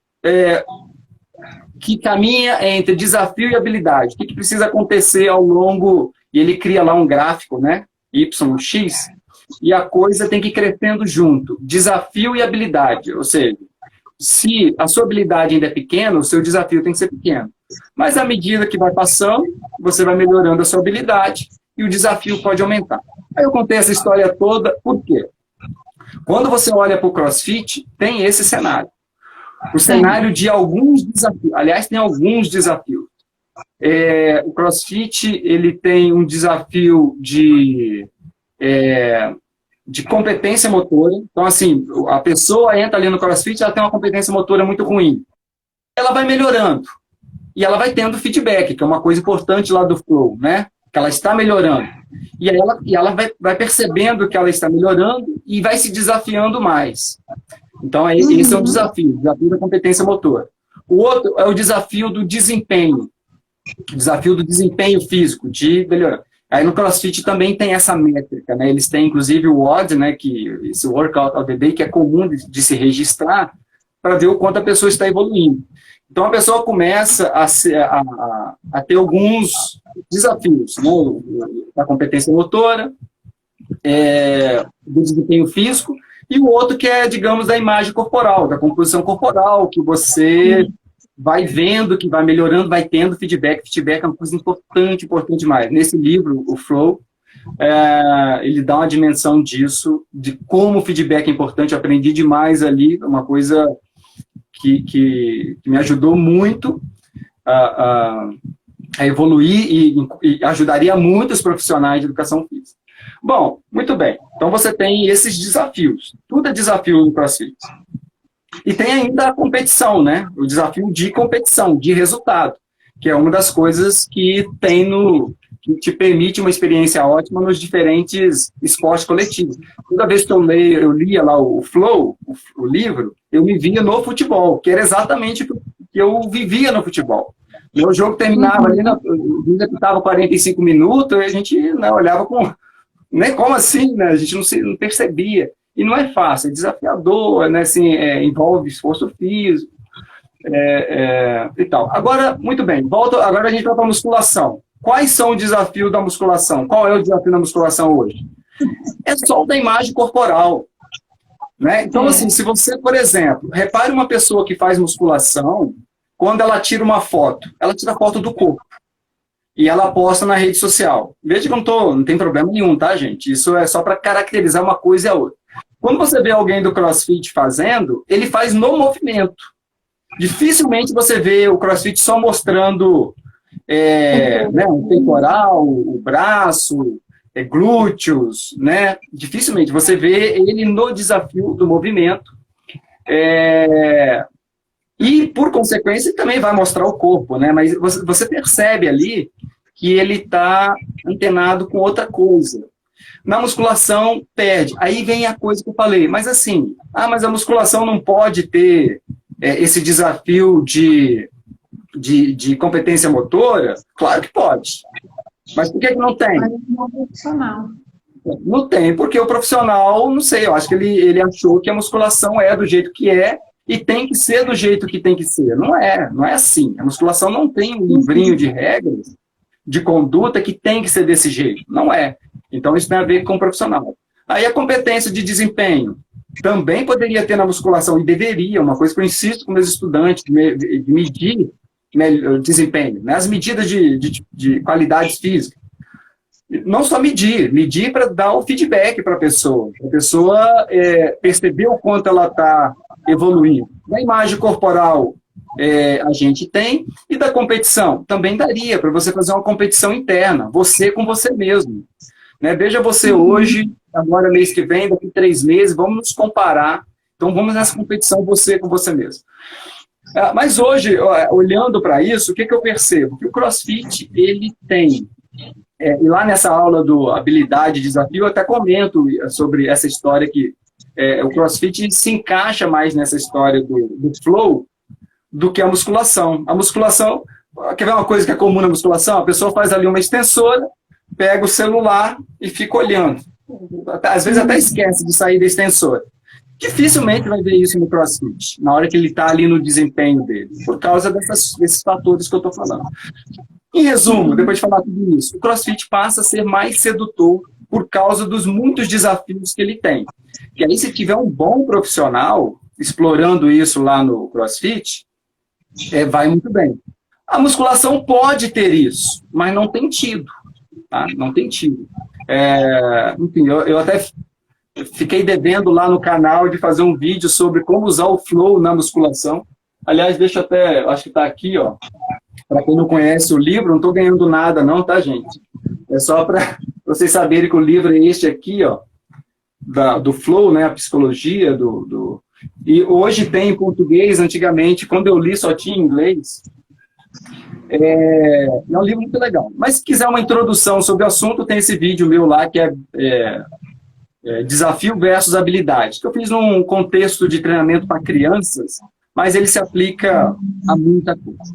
que caminha entre desafio e habilidade. O que precisa acontecer ao longo... E ele cria lá um gráfico, né? Y, X, e a coisa tem que ir crescendo junto. Desafio e habilidade. Ou seja, se a sua habilidade ainda é pequena, o seu desafio tem que ser pequeno. Mas à medida que vai passando, você vai melhorando a sua habilidade e o desafio pode aumentar. Aí eu contei essa história toda, por quê? Quando você olha para o CrossFit, tem esse cenário. O cenário de alguns desafios. Aliás, tem alguns desafios. O CrossFit ele tem um desafio de competência motora. Então, assim, a pessoa entra ali no CrossFit, ela tem uma competência motora muito ruim. Ela vai melhorando. E ela vai tendo feedback, que é uma coisa importante lá do Flow, né? Que ela está melhorando. E aí ela vai percebendo que ela está melhorando e vai se desafiando mais. Então, esse é um desafio, o desafio da competência motora. O outro é o desafio do desempenho. O desafio do desempenho físico, de melhorar. Aí no CrossFit também tem essa métrica, né? Eles têm, inclusive, o WOD, né? Esse Workout of the Day, que é comum de se registrar para ver o quanto a pessoa está evoluindo. Então, a pessoa começa a ter alguns desafios, né? Da competência motora, do desempenho físico, e o outro que é, digamos, da imagem corporal, da composição corporal, que você vai vendo, que vai melhorando, vai tendo feedback. Feedback é uma coisa importante demais. Nesse livro, o Flow, ele dá uma dimensão disso, de como o feedback é importante. Eu aprendi demais ali, uma coisa que me ajudou muito a evoluir e ajudaria muitos profissionais de educação física. Bom, muito bem. Então você tem esses desafios. Tudo é desafio no CrossFit. E tem ainda a competição, né? O desafio de competição, de resultado, que é uma das coisas que que te permite uma experiência ótima nos diferentes esportes coletivos. Toda vez que eu lia lá o Flow, o livro, eu me via no futebol, que era exatamente o que eu vivia no futebol. Meu jogo terminava ali, estava 45 minutos, e a gente olhava com... Né, como assim? Né? A gente não percebia. E não é fácil, é desafiador, né? Assim, envolve esforço físico e tal. Agora, muito bem, agora a gente vai para a musculação. Quais são os desafios da musculação? Qual é o desafio da musculação hoje? É só o da imagem corporal. Né? Então, assim, se você, por exemplo, repare uma pessoa que faz musculação, quando ela tira uma foto, ela tira foto do corpo. E ela posta na rede social. Veja que não tem problema nenhum, tá, gente? Isso é só para caracterizar uma coisa e a outra. Quando você vê alguém do CrossFit fazendo, ele faz no movimento. Dificilmente você vê o CrossFit só mostrando né, o peitoral, o braço, glúteos, né? Dificilmente você vê ele no desafio do movimento. E, por consequência, também vai mostrar o corpo, né? Mas você percebe ali que ele está antenado com outra coisa. Na musculação, perde. Aí vem a coisa que eu falei. Mas assim, mas a musculação não pode ter esse desafio de competência motora? Claro que pode. Mas por que não tem? Mas não é profissional. Não tem, porque o profissional, não sei, eu acho que ele achou que a musculação é do jeito que é e tem que ser do jeito que tem que ser. Não é assim. A musculação não tem um livrinho de regras, de conduta que tem que ser desse jeito. Não é. Então, isso tem a ver com o profissional. Aí, a competência de desempenho também poderia ter na musculação, e deveria, uma coisa que eu insisto com meus estudantes, de medir o desempenho, né? As medidas de qualidades físicas. Não só medir para dar o feedback para a pessoa perceber o quanto ela está evoluindo. Da imagem corporal, a gente tem, e da competição, também daria para você fazer uma competição interna, você com você mesmo. Né? Veja você hoje, agora mês que vem, daqui 3 meses, vamos nos comparar. Então vamos nessa competição você com você mesmo. Mas hoje, olhando para isso, o que eu percebo? Que o CrossFit, ele tem, e lá nessa aula do habilidade e desafio, eu até comento sobre essa história que o CrossFit se encaixa mais nessa história do flow do que a musculação. A musculação, quer ver uma coisa que é comum na musculação? A pessoa faz ali uma extensora, pega o celular e fica olhando. Às vezes até esquece de sair da extensora. Dificilmente vai ver isso no CrossFit, na hora que ele está ali no desempenho dele, por causa desses fatores que eu estou falando. Em resumo, depois de falar tudo isso, o CrossFit passa a ser mais sedutor por causa dos muitos desafios que ele tem. E aí, se tiver um bom profissional explorando isso lá no CrossFit, vai muito bem. A musculação pode ter isso, mas não tem tido. Tá? Não tem tido. Enfim, eu até fiquei devendo lá no canal de fazer um vídeo sobre como usar o flow na musculação. Aliás, deixa até, acho que está aqui, ó. Para quem não conhece o livro, não estou ganhando nada não, tá, gente? É só para vocês saberem que o livro é este aqui, ó, do flow, né, a psicologia E hoje tem em português, antigamente, quando eu li só tinha em inglês. É um livro muito legal. Mas se quiser uma introdução sobre o assunto, tem esse vídeo meu lá, que é Desafio versus Habilidade, que eu fiz num contexto de treinamento para crianças, mas ele se aplica a muita coisa.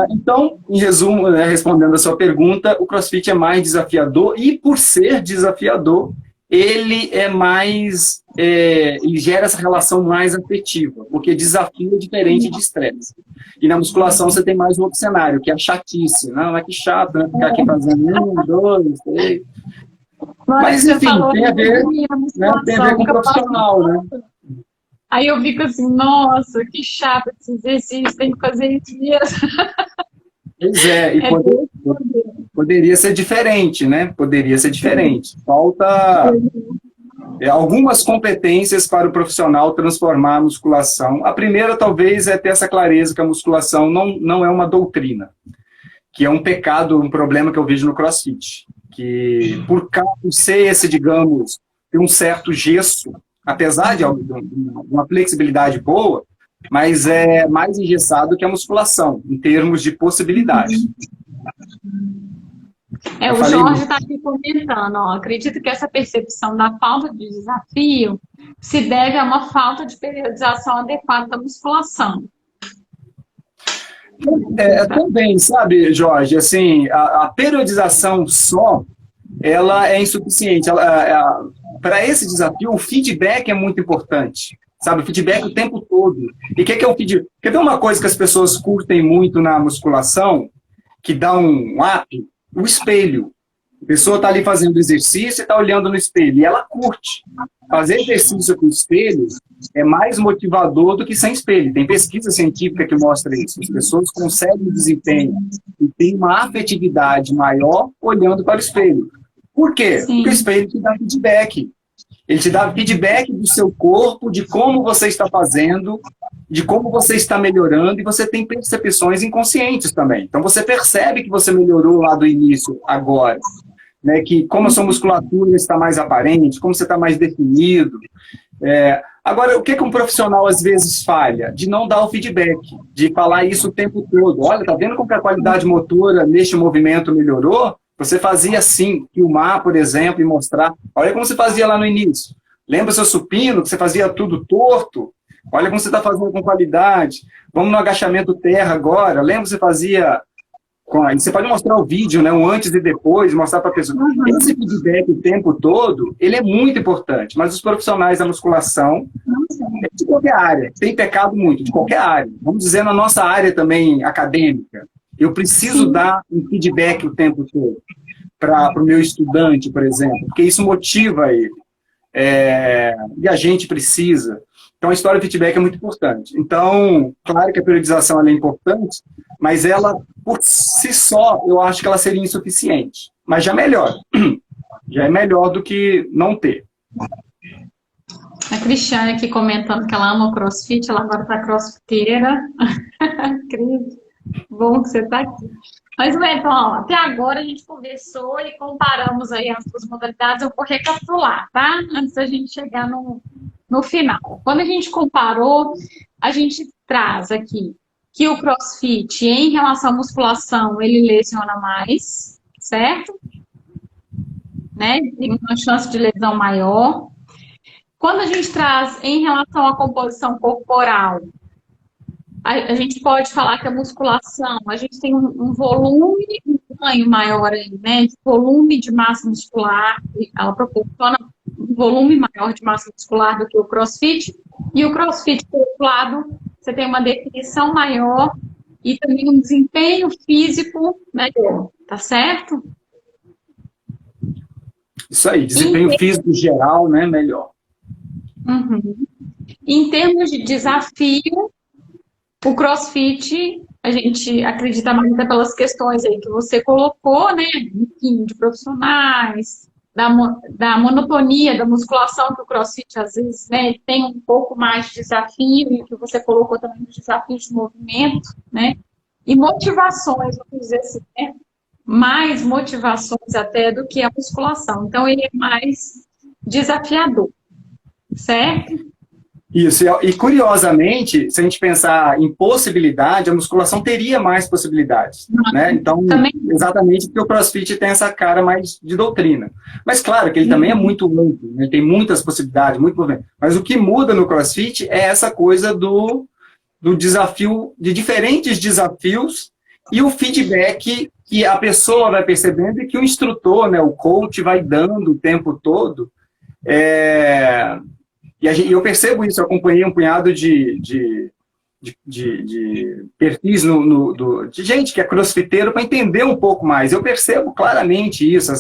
Então, em resumo, respondendo a sua pergunta, o CrossFit é mais desafiador e, por ser desafiador, ele é mais... ele gera essa relação mais afetiva, porque desafio é diferente de estresse. E na musculação você tem mais um outro cenário, que é a chatice. Não é que chato, né? Ficar aqui fazendo 1, 2, 3... Mas, enfim, tem a ver com o profissional, né? Aí eu fico assim, nossa, que chato esse exercício, tem que fazer isso mesmo. Pois é, e poderia ser diferente, né? Poderia ser diferente. Falta algumas competências para o profissional transformar a musculação. A primeira, talvez, é ter essa clareza que a musculação não é uma doutrina, que é um pecado, um problema que eu vejo no CrossFit. Que, por ser esse, digamos, ter um certo gesso, apesar de uma flexibilidade boa, mas é mais engessado que a musculação, em termos de possibilidade. O Jorge está aqui comentando, ó, acredito que essa percepção da falta de desafio se deve a uma falta de periodização adequada da musculação. Também, sabe, Jorge, assim, a periodização só, ela é insuficiente. Para esse desafio, o feedback é muito importante, sabe, o feedback o tempo todo. E o que é o feedback? Quer ver uma coisa que as pessoas curtem muito na musculação, que dá um up? O espelho. A pessoa está ali fazendo exercício e está olhando no espelho, e ela curte. Fazer exercício com espelho é mais motivador do que sem espelho. Tem pesquisa científica que mostra isso. As pessoas conseguem desempenho e têm uma afetividade maior olhando para o espelho. Por quê? Sim. Porque o espelho te dá feedback. Ele te dá feedback do seu corpo, de como você está fazendo, de como você está melhorando, e você tem percepções inconscientes também. Então você percebe que você melhorou lá do início, agora. Né, que como a sua musculatura está mais aparente, como você está mais definido. Agora, o que um profissional às vezes falha? De não dar o feedback, de falar isso o tempo todo. Olha, tá vendo como que a qualidade motora neste movimento melhorou? Você fazia assim, filmar, por exemplo, e mostrar. Olha como você fazia lá no início. Lembra o seu supino, que você fazia tudo torto? Olha como você está fazendo com qualidade. Vamos no agachamento terra agora. Lembra que você fazia... Você pode mostrar o vídeo, né, um antes e depois, mostrar para a pessoa. Esse feedback o tempo todo, ele é muito importante, mas os profissionais da musculação, de qualquer área, tem pecado muito, de qualquer área. Vamos dizer, na nossa área também acadêmica, eu preciso dar um feedback o tempo todo para o meu estudante, por exemplo, porque isso motiva ele. E a gente precisa. Então, a história do feedback é muito importante. Então, claro que a periodização ela é importante, mas ela, por si só, eu acho que ela seria insuficiente. Mas já melhora. Já é melhor do que não ter. A Cristiane aqui comentando que ela ama o CrossFit, ela agora está crossfiteira. Cris, bom que você está aqui. Mas, então, até agora a gente conversou e comparamos aí as duas modalidades. Eu vou recapitular, tá? Antes da gente chegar no final. Quando a gente comparou, a gente traz aqui que o CrossFit, em relação à musculação, ele lesiona mais, certo? Né? Tem uma chance de lesão maior. Quando a gente traz em relação à composição corporal, a gente pode falar que a musculação, a gente tem um volume, um ganho maior aí, né? De volume de massa muscular, ela proporciona um volume maior de massa muscular do que o CrossFit. E o CrossFit, por outro lado, você tem uma definição maior e também um desempenho físico melhor, tá certo? Isso aí, desempenho físico geral, né, melhor. Uhum. Em termos de desafio, o CrossFit, a gente acredita mais até pelas questões aí que você colocou, né? Enfim, de profissionais, da monotonia da musculação, que o CrossFit, às vezes, né, tem um pouco mais de desafio, e que você colocou também os desafios de movimento, né? E motivações, vamos dizer assim, né? Mais motivações até do que a musculação. Então, ele é mais desafiador, certo? Isso, e curiosamente, se a gente pensar em possibilidade, a musculação teria mais possibilidades, né? Então, também, exatamente porque o CrossFit tem essa cara mais de doutrina. Mas claro que ele também é muito amplo, né? Tem muitas possibilidades, muito movimento. Mas o que muda no CrossFit é essa coisa do desafio, de diferentes desafios e o feedback que a pessoa vai percebendo e que o instrutor, né, o coach vai dando o tempo todo. E eu percebo isso, eu acompanhei um punhado de perfis de gente que é crossfiteiro para entender um pouco mais. Eu percebo claramente isso,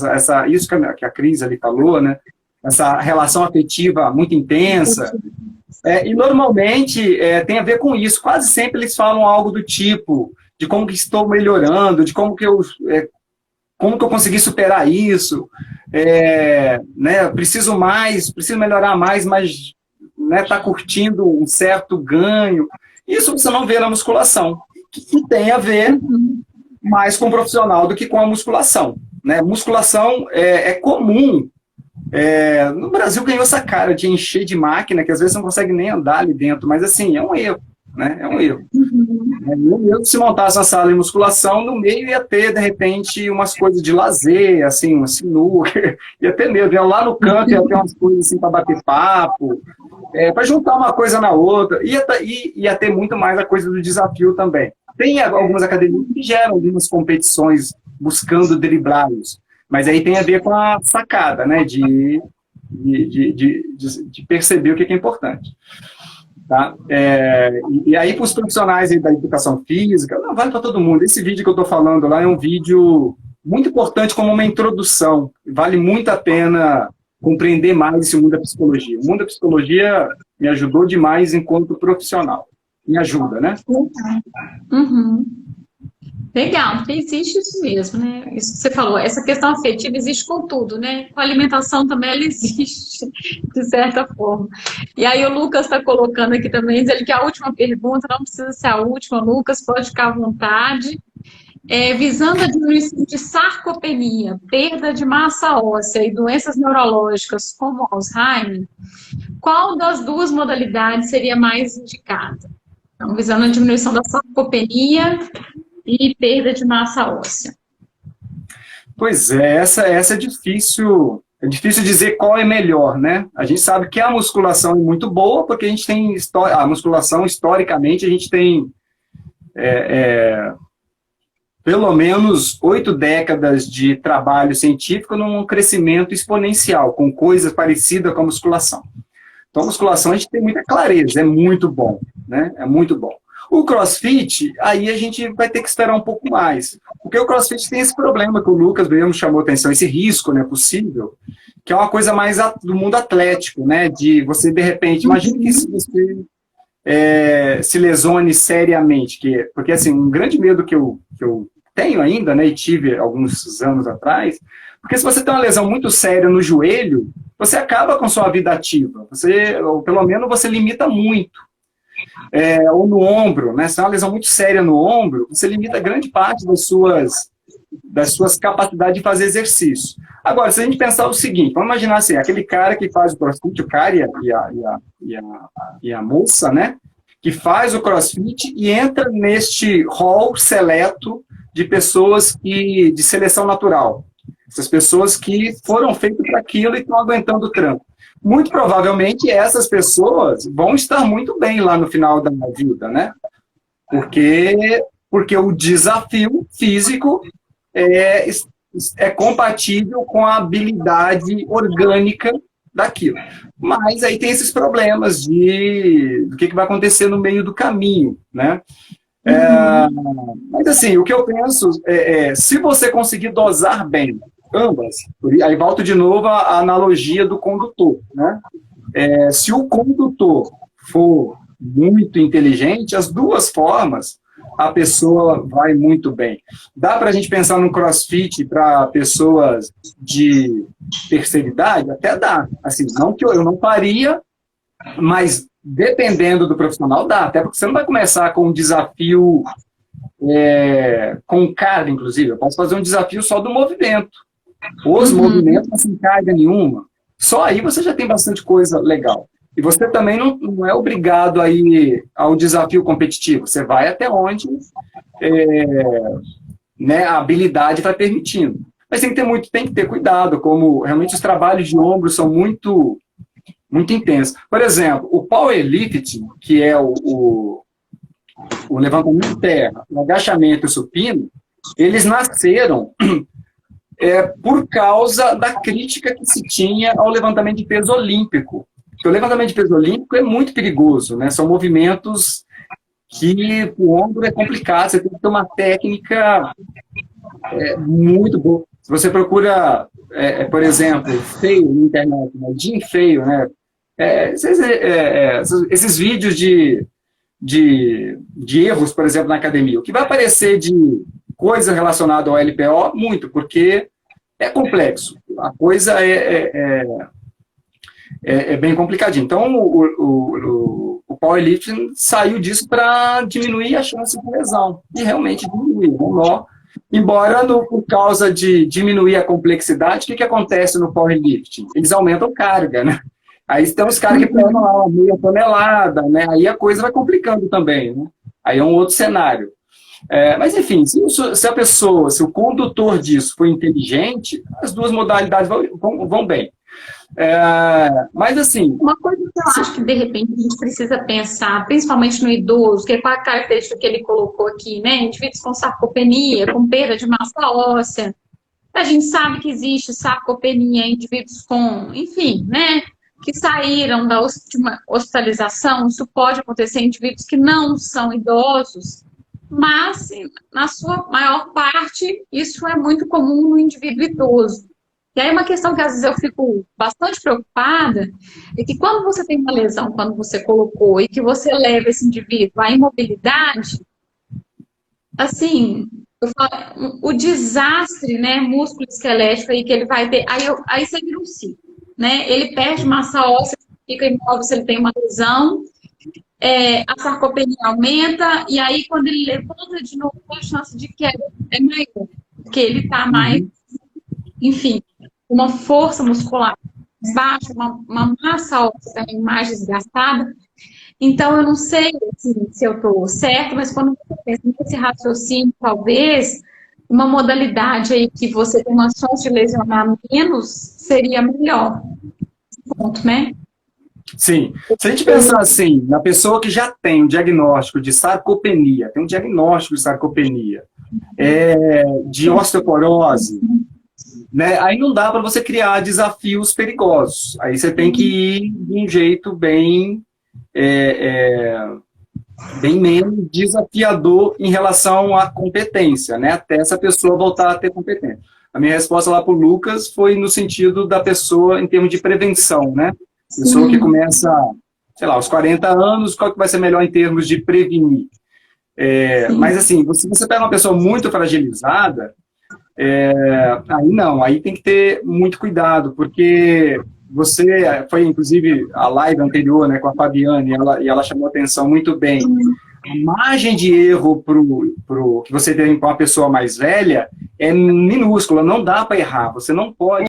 isso que a Cris ali falou, né? Essa relação afetiva muito intensa. E normalmente tem a ver com isso. Quase sempre eles falam algo do tipo de como que estou melhorando, de como que eu consegui superar isso, né, preciso melhorar mais, mas tá curtindo um certo ganho. Isso você não vê na musculação, que tem a ver mais com o profissional do que com a musculação. Né? Musculação é comum. No Brasil ganhou essa cara de encher de máquina, que às vezes não consegue nem andar ali dentro, mas assim, é um erro. Né? É um erro. Se montasse uma sala de musculação, no meio ia ter, de repente, umas coisas de lazer, assim, um sinuca, ia ter mesmo, lá no canto ia ter umas coisas assim para bater papo, para juntar uma coisa na outra, ia ter muito mais a coisa do desafio também. Tem algumas academias que geram algumas competições buscando driblar isso, mas aí tem a ver com a sacada, né, de perceber o que é importante. Tá? E aí, para os profissionais da educação física, não vale para todo mundo. Esse vídeo que eu estou falando lá é um vídeo muito importante como uma introdução. Vale muito a pena compreender mais esse mundo da psicologia. O mundo da psicologia me ajudou demais enquanto profissional. Me ajuda, né? Uhum. Legal, porque existe isso mesmo, né? Isso que você falou, essa questão afetiva existe com tudo, né? Com a alimentação também ela existe, de certa forma. E aí o Lucas está colocando aqui também, dizendo que a última pergunta não precisa ser a última, Lucas, pode ficar à vontade. Visando a diminuição de sarcopenia, perda de massa óssea e doenças neurológicas como Alzheimer, qual das duas modalidades seria mais indicada? Então, visando a diminuição da sarcopenia e perda de massa óssea. Pois é, essa é difícil. É difícil dizer qual é melhor, né? A gente sabe que a musculação é muito boa, porque a gente tem a musculação, historicamente, a gente tem pelo menos 8 décadas de trabalho científico num crescimento exponencial, com coisas parecidas com a musculação. Então, a musculação a gente tem muita clareza, é muito bom, né? É muito bom. O CrossFit, aí a gente vai ter que esperar um pouco mais. Porque o CrossFit tem esse problema que o Lucas mesmo chamou atenção, esse risco, né, possível, que é uma coisa mais do mundo atlético, né? De você, de repente, imagine que se você se lesione seriamente. Porque, assim, um grande medo que eu tenho ainda, né, e tive alguns anos atrás, porque se você tem uma lesão muito séria no joelho, você acaba com sua vida ativa. Ou pelo menos você limita muito. Ou no ombro, né? Se é uma lesão muito séria no ombro, você limita grande parte das suas capacidades de fazer exercício. Agora, se a gente pensar o seguinte, vamos imaginar assim, aquele cara que faz o CrossFit, o cara e a moça, né? Que faz o CrossFit e entra neste hall seleto de pessoas de seleção natural. Essas pessoas que foram feitas para aquilo e estão aguentando o tranco. Muito provavelmente essas pessoas vão estar muito bem lá no final da vida, né? Porque o desafio físico é, é compatível com a habilidade orgânica daquilo. Mas aí tem esses problemas do que vai acontecer no meio do caminho, né? Mas assim, o que eu penso se você conseguir dosar bem ambas, aí volto de novo à analogia do condutor, né? Se o condutor for muito inteligente, as duas formas a pessoa vai muito bem. Dá para a gente pensar no CrossFit para pessoas de terceira idade? Até dá. Assim, não que eu não faria, mas dependendo do profissional dá. Até porque você não vai começar com um desafio com carga, inclusive. Eu posso fazer um desafio só do movimento. Os movimentos sem carga nenhuma. Só aí você já tem bastante coisa legal. E você também não é obrigado a ir ao desafio competitivo. Você vai até onde né, a habilidade está permitindo. Mas tem que ter cuidado, como realmente os trabalhos de ombro são muito intensos. Por exemplo, o powerlifting, que é o levantamento de terra, o agachamento e o supino, eles nasceram por causa da crítica que se tinha ao levantamento de peso olímpico. Porque o levantamento de peso olímpico é muito perigoso, né? São movimentos que o ombro é complicado, você tem que ter uma técnica muito boa. Se você procura, por exemplo, feio na internet, né? Gym feio, né? Esses vídeos de erros, por exemplo, na academia. O que vai aparecer de coisa relacionada ao LPO? Muito, porque é complexo. A coisa é bem complicadinho. Então, o powerlifting saiu disso para diminuir a chance de lesão. E realmente diminuiu. Embora, por causa de diminuir a complexidade, o que acontece no powerlifting? Eles aumentam carga, né? Aí tem os caras que pegam lá uma meia tonelada, né? Aí a coisa vai complicando também, né? Aí é um outro cenário. Mas, enfim, se o condutor disso for inteligente, as duas modalidades vão bem. Mas, assim... Uma coisa que eu acho que, de repente, a gente precisa pensar, principalmente no idoso, que é a característica que ele colocou aqui, né? Indivíduos com sarcopenia, com perda de massa óssea. A gente sabe que existe sarcopenia em indivíduos com, enfim, né? Que saíram da última hospitalização. Isso pode acontecer em indivíduos que não são idosos, mas, na sua maior parte, isso é muito comum no indivíduo idoso. E aí uma questão que às vezes eu fico bastante preocupada é que quando você tem uma lesão, quando você colocou, e que você leva esse indivíduo à imobilidade, assim, o desastre, né, músculo-esquelético aí que ele vai ter, aí você vira um ciclo, né? Ele perde massa óssea, fica imóvel se ele tem uma lesão, a sarcopenia aumenta, e aí quando ele levanta de novo, a chance de queda é maior, porque ele está mais, enfim, uma força muscular mais baixa, uma massa óssea também mais desgastada. Então, eu não sei assim, se eu estou certo, mas quando você pensa nesse raciocínio, talvez uma modalidade aí que você tem uma chance de lesionar menos seria melhor. Ponto, né? Sim. Se a gente pensar assim, na pessoa que já tem um diagnóstico de sarcopenia, tem um diagnóstico de sarcopenia, de osteoporose, né? Aí não dá para você criar desafios perigosos. Aí você tem que ir de um jeito bem menos desafiador em relação à competência, né? Até essa pessoa voltar a ter competência. A minha resposta lá para o Lucas foi no sentido da pessoa em termos de prevenção, né? Pessoa que começa, sei lá, aos 40 anos, qual que vai ser melhor em termos de prevenir? Mas assim, se você pega uma pessoa muito fragilizada, aí não, aí tem que ter muito cuidado, porque foi inclusive a live anterior, né, com a Fabiane, e ela chamou atenção muito bem. A margem de erro pro que você tem com uma pessoa mais velha é minúscula, não dá para errar, você não pode.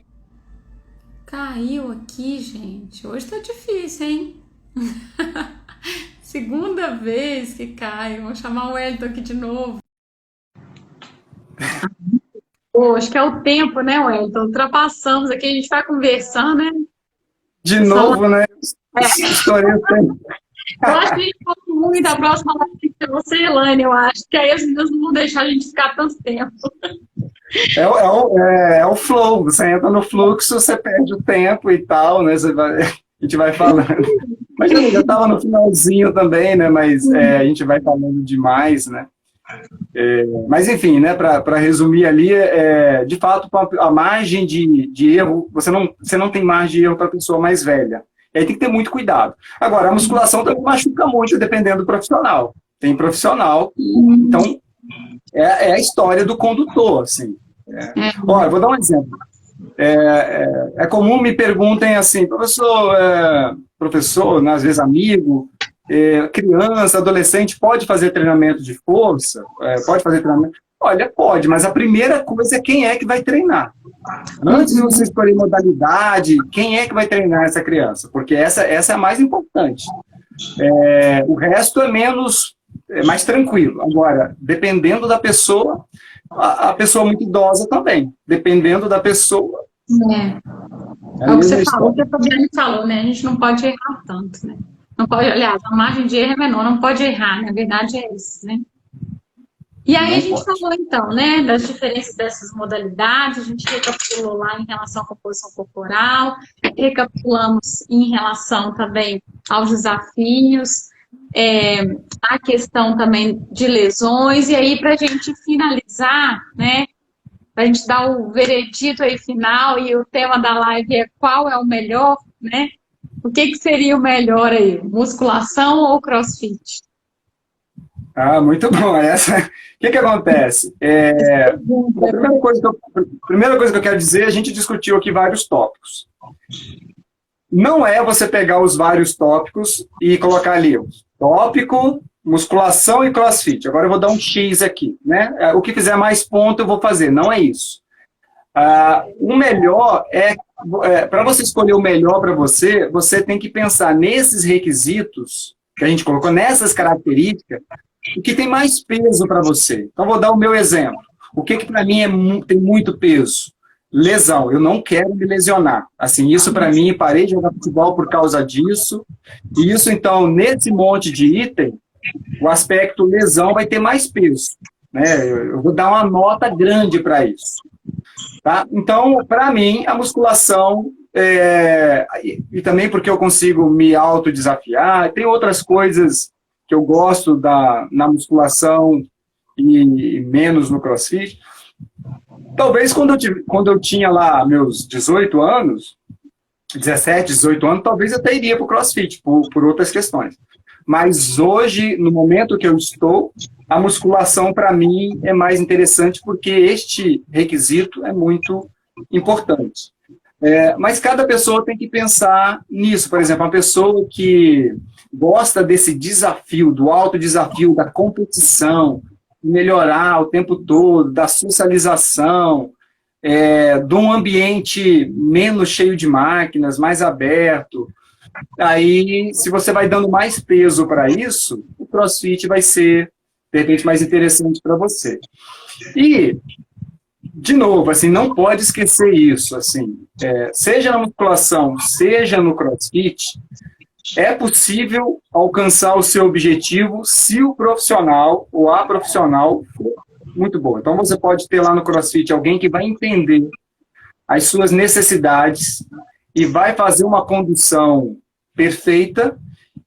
Caiu aqui, gente. Hoje tá difícil, hein? Segunda vez que cai. Vou chamar o Wellington aqui de novo. Pô, acho que é o tempo, né, Wellington? Ultrapassamos aqui, a gente vai conversando, né? De novo, né? Estourei o tempo. Eu acho que a gente fala muito, a próxima live tem que ser você, Elaine, eu acho, que aí as meninas não vão deixar a gente ficar tanto tempo. É o flow, você entra no fluxo, você perde o tempo e tal, né? A gente vai falando. Mas eu já estava no finalzinho também, né? Mas a gente vai falando demais, né? Mas enfim, né? Para resumir ali, de fato, a margem de erro, você não tem margem de erro para a pessoa mais velha. E aí tem que ter muito cuidado. Agora, a musculação também machuca muito, dependendo do profissional. Tem profissional, então é a história do condutor, assim. Olha, eu vou dar um exemplo. É comum me perguntem assim, professor, né, às vezes amigo, criança, adolescente, pode fazer treinamento de força? Pode fazer treinamento? Olha, pode, mas a primeira coisa é quem é que vai treinar. Antes de você escolher modalidade, quem é que vai treinar essa criança? Porque essa é a mais importante. O resto é mais tranquilo. Agora, dependendo da pessoa, a pessoa muito idosa também. Dependendo da pessoa. É o que você falou, que a Fabiane falou, né? A gente não pode errar tanto, né? Não pode, aliás, a margem de erro é menor, não pode errar, na verdade é isso, né? E aí a gente falou, então, né, das diferenças dessas modalidades, a gente recapitulou lá em relação à composição corporal, recapitulamos em relação também aos desafios, a questão também de lesões, e aí para a gente finalizar, né, para a gente dar o veredito aí final, e o tema da live é qual é o melhor, né? O que seria o melhor aí, musculação ou crossfit? Muito bom. O que acontece? A primeira coisa que eu quero dizer, a gente discutiu aqui vários tópicos. Não é você pegar os vários tópicos e colocar ali, tópico, musculação e crossfit. Agora eu vou dar um X aqui, né? O que fizer mais ponto eu vou fazer. Não é isso. O melhor para você escolher o melhor para você, você tem que pensar nesses requisitos que a gente colocou, nessas características, o que tem mais peso para você. Então, vou dar o meu exemplo. O que para mim tem muito peso? Lesão. Eu não quero me lesionar. Assim, isso para mim, parei de jogar futebol por causa disso. E isso, então, nesse monte de item, o aspecto lesão vai ter mais peso. Né? Eu vou dar uma nota grande para isso. Tá? Então, para mim, a musculação, e também porque eu consigo me autodesafiar, tem outras coisas que eu gosto na musculação e menos no crossfit. Talvez quando eu tinha lá meus 18 anos, 17, 18 anos, talvez eu até iria para o crossfit, por outras questões. Mas hoje, no momento que eu estou, a musculação para mim é mais interessante porque este requisito é muito importante. Mas cada pessoa tem que pensar nisso. Por exemplo, uma pessoa que gosta desse desafio, do alto desafio, da competição, melhorar o tempo todo, da socialização, de um ambiente menos cheio de máquinas, mais aberto. Aí, se você vai dando mais peso para isso, o CrossFit vai ser, de repente, mais interessante para você. E, de novo, assim, não pode esquecer isso. Assim, seja na musculação, seja no CrossFit, é possível alcançar o seu objetivo se o profissional ou a profissional for muito boa. Então, você pode ter lá no CrossFit alguém que vai entender as suas necessidades e vai fazer uma condução perfeita,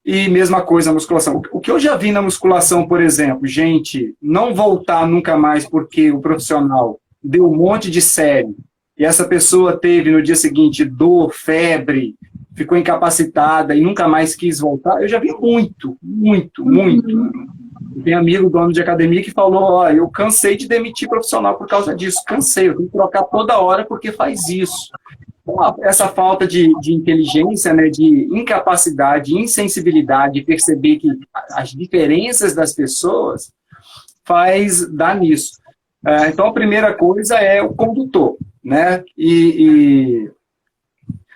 e mesma coisa na musculação. O que eu já vi na musculação, por exemplo, gente não voltar nunca mais porque o profissional deu um monte de série e essa pessoa teve no dia seguinte dor, febre, ficou incapacitada e nunca mais quis voltar, eu já vi muito. Tem amigo dono de academia que falou, eu cansei de demitir profissional por causa disso, cansei, eu tenho que trocar toda hora porque faz isso. Então, essa falta de inteligência, né, de incapacidade, insensibilidade, de perceber que as diferenças das pessoas faz dar nisso. Então, a primeira coisa é o condutor, né? E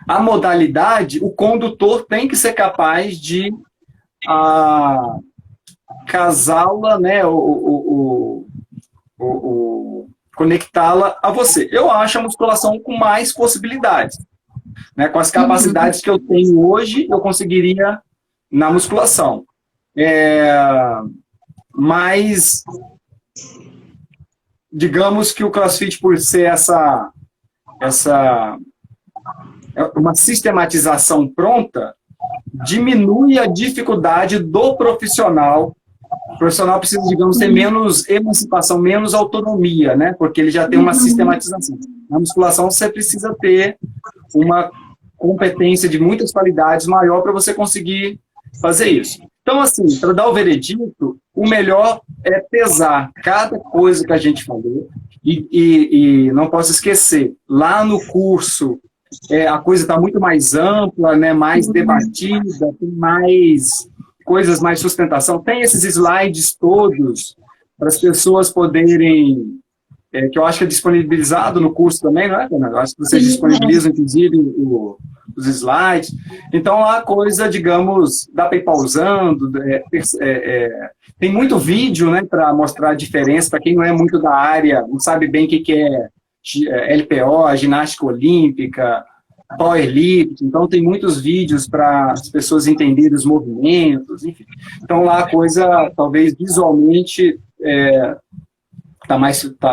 a modalidade, o condutor tem que ser capaz de casá-la, né, conectá-la a você. Eu acho a musculação com mais possibilidades. Né? Com as capacidades que eu tenho hoje, eu conseguiria na musculação. Mas, digamos que o CrossFit, por ser uma sistematização pronta, diminui a dificuldade do profissional. O profissional precisa, digamos, ter menos emancipação, menos autonomia, né? Porque ele já tem uma sistematização. Na musculação, você precisa ter uma competência de muitas qualidades maior para você conseguir fazer isso. Então, assim, para dar o veredito, o melhor é pesar cada coisa que a gente falou. E não posso esquecer, lá no curso, a coisa está muito mais ampla, né, mais debatida, tem mais coisas, mais sustentação. Tem esses slides todos para as pessoas poderem, que eu acho que é disponibilizado no curso também, não é, Fernanda? Eu acho que vocês disponibilizam, inclusive, os slides. Então, lá a coisa, digamos, dá para ir pausando. Tem muito vídeo, né, para mostrar a diferença, para quem não é muito da área, não sabe bem o que é LPO, ginástica olímpica, powerlifting. Então, tem muitos vídeos para as pessoas entenderem os movimentos, enfim. Então, lá a coisa, talvez, visualmente,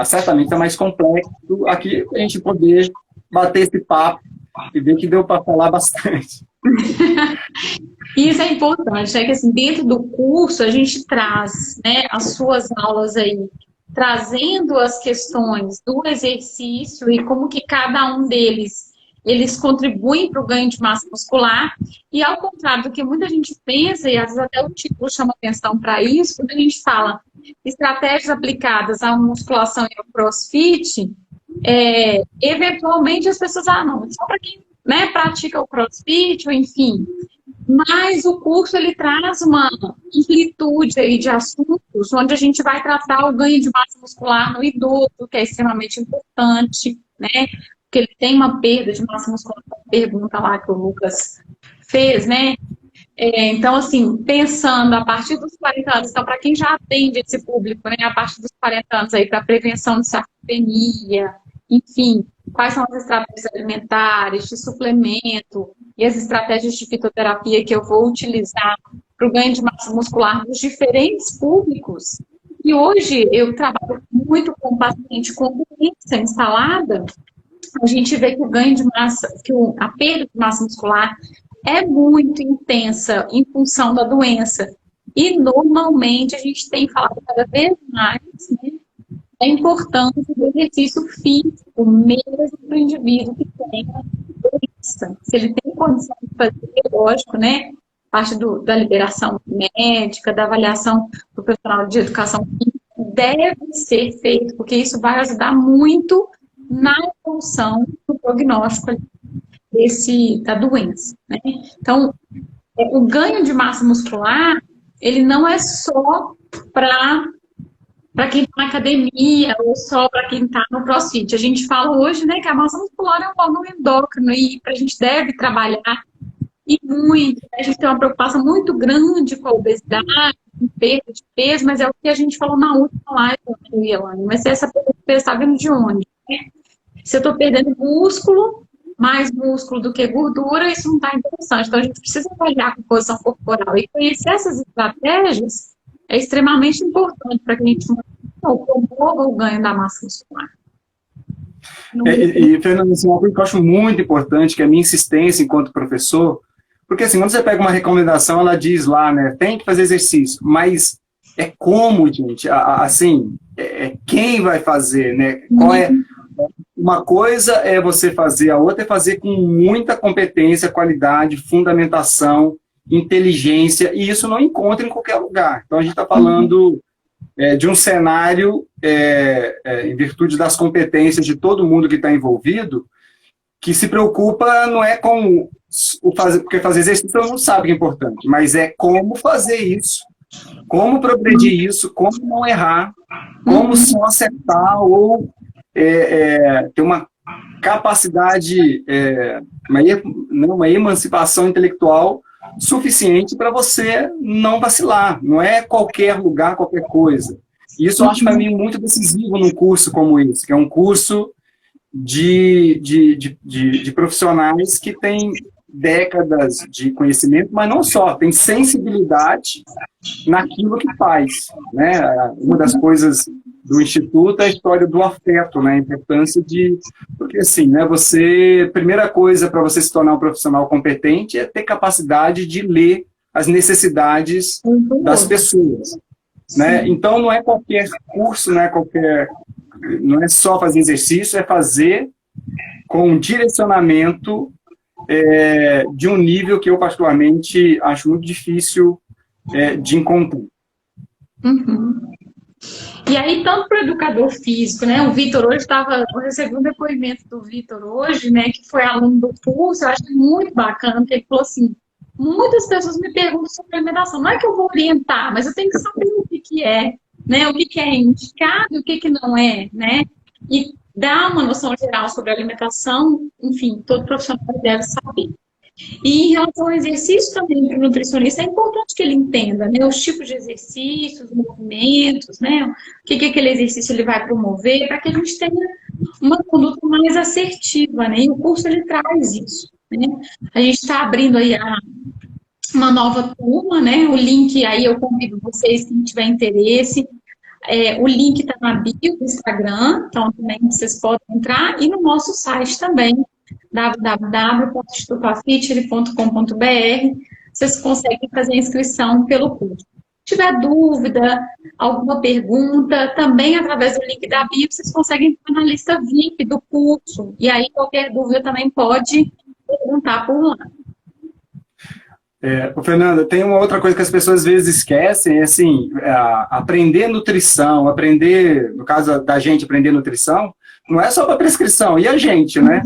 certamente está mais complexo. Aqui, a gente poder bater esse papo e ver que deu para falar bastante. Isso é importante, que assim, dentro do curso a gente traz, né, as suas aulas aí, trazendo as questões do exercício e como que cada um eles contribuem para o ganho de massa muscular, e ao contrário do que muita gente pensa, e às vezes até o título chama atenção para isso, quando a gente fala estratégias aplicadas à musculação e ao CrossFit, eventualmente as pessoas, não, só para quem, né, pratica o CrossFit, ou enfim. Mas o curso, ele traz uma amplitude aí de assuntos, onde a gente vai tratar o ganho de massa muscular no idoso, que é extremamente importante, né? Porque ele tem uma perda de massa muscular, pergunta lá que o Lucas fez, né? Então, assim, pensando a partir dos 40 anos, então, para quem já atende esse público, né, a partir dos 40 anos aí, para prevenção de sarcopenia, enfim, quais são as estratégias alimentares, de suplemento e as estratégias de fitoterapia que eu vou utilizar para o ganho de massa muscular dos diferentes públicos. E hoje eu trabalho muito com paciente com doença instalada. A gente vê que o ganho de massa, a perda de massa muscular é muito intensa em função da doença. E normalmente a gente tem falado cada vez mais, né, a importância do exercício físico, mesmo para o indivíduo que tem doença. Se ele tem condição de fazer, lógico, né? Parte da liberação médica, da avaliação do profissional de educação física, deve ser feito, porque isso vai ajudar muito na evolução do prognóstico da doença, né? Então, o ganho de massa muscular, ele não é só para quem está na academia ou só para quem está no CrossFit. A gente fala hoje, né, que a massa muscular é um órgão endócrino e a gente deve trabalhar e muito. A gente tem uma preocupação muito grande com a obesidade, com perda de peso, mas é o que a gente falou na última live, Elane. Mas essa perda de peso está vindo de onde? Né? Se eu estou perdendo músculo, mais músculo do que gordura, isso não está interessante. Então, a gente precisa trabalhar com posição corporal. E conhecer essas estratégias é extremamente importante para que a gente promova o ganho da massa muscular. Fernanda, assim, uma coisa que eu acho muito importante, que é a minha insistência enquanto professor, porque assim, quando você pega uma recomendação, ela diz lá, né, tem que fazer exercício, mas é como, gente, assim, quem vai fazer, né, qual é... Uma coisa é você fazer, a outra é fazer com muita competência, qualidade, fundamentação, inteligência, e isso não encontra em qualquer lugar. Então, a gente está falando de um cenário, em virtude das competências de todo mundo que está envolvido, que se preocupa não é com o fazer, porque fazer exercício todo mundo sabe que é importante, mas é como fazer isso, como progredir isso, como não errar, como só acertar ou ter uma capacidade, uma emancipação intelectual suficiente para você não vacilar. Não é qualquer lugar, qualquer coisa. Isso eu acho para mim muito decisivo num curso como esse, que é um curso de profissionais que têm décadas de conhecimento, mas não só, tem sensibilidade naquilo que faz, né? Uma das coisas do Instituto é a história do afeto, né? A importância de... Porque, assim, né? Primeira coisa para você se tornar um profissional competente é ter capacidade de ler as necessidades das pessoas, né? Então, não é qualquer curso, não é só fazer exercício, é fazer com um direcionamento de um nível que eu, particularmente, acho muito difícil de encontrar. Uhum. E aí, tanto para o educador físico, né? O Vitor hoje eu recebi um depoimento do Vitor hoje, né? Que foi aluno do curso, eu acho muito bacana, porque ele falou assim, muitas pessoas me perguntam sobre alimentação, não é que eu vou orientar, mas eu tenho que saber o que é, né? O que é indicado e o que não é, né? E dar uma noção geral sobre alimentação, enfim, todo profissional deve saber. E em relação ao exercício também para o nutricionista, é importante que ele entenda, né, os tipos de exercícios, movimentos, né, o que aquele exercício ele vai promover, para que a gente tenha uma conduta mais assertiva, né, e o curso ele traz isso, né. A gente está abrindo aí uma nova turma, né, o link aí eu convido vocês, quem tiver interesse, o link está na bio do Instagram, então também vocês podem entrar, e no nosso site também, www.institutoafit.com.br, vocês conseguem fazer a inscrição pelo curso. Se tiver dúvida, alguma pergunta, também através do link da bio, vocês conseguem entrar na lista VIP do curso, e aí qualquer dúvida também pode perguntar por lá. Fernanda, tem uma outra coisa que as pessoas às vezes esquecem, assim, aprender nutrição, no caso da gente aprender nutrição, não é só para prescrição, e a gente, né?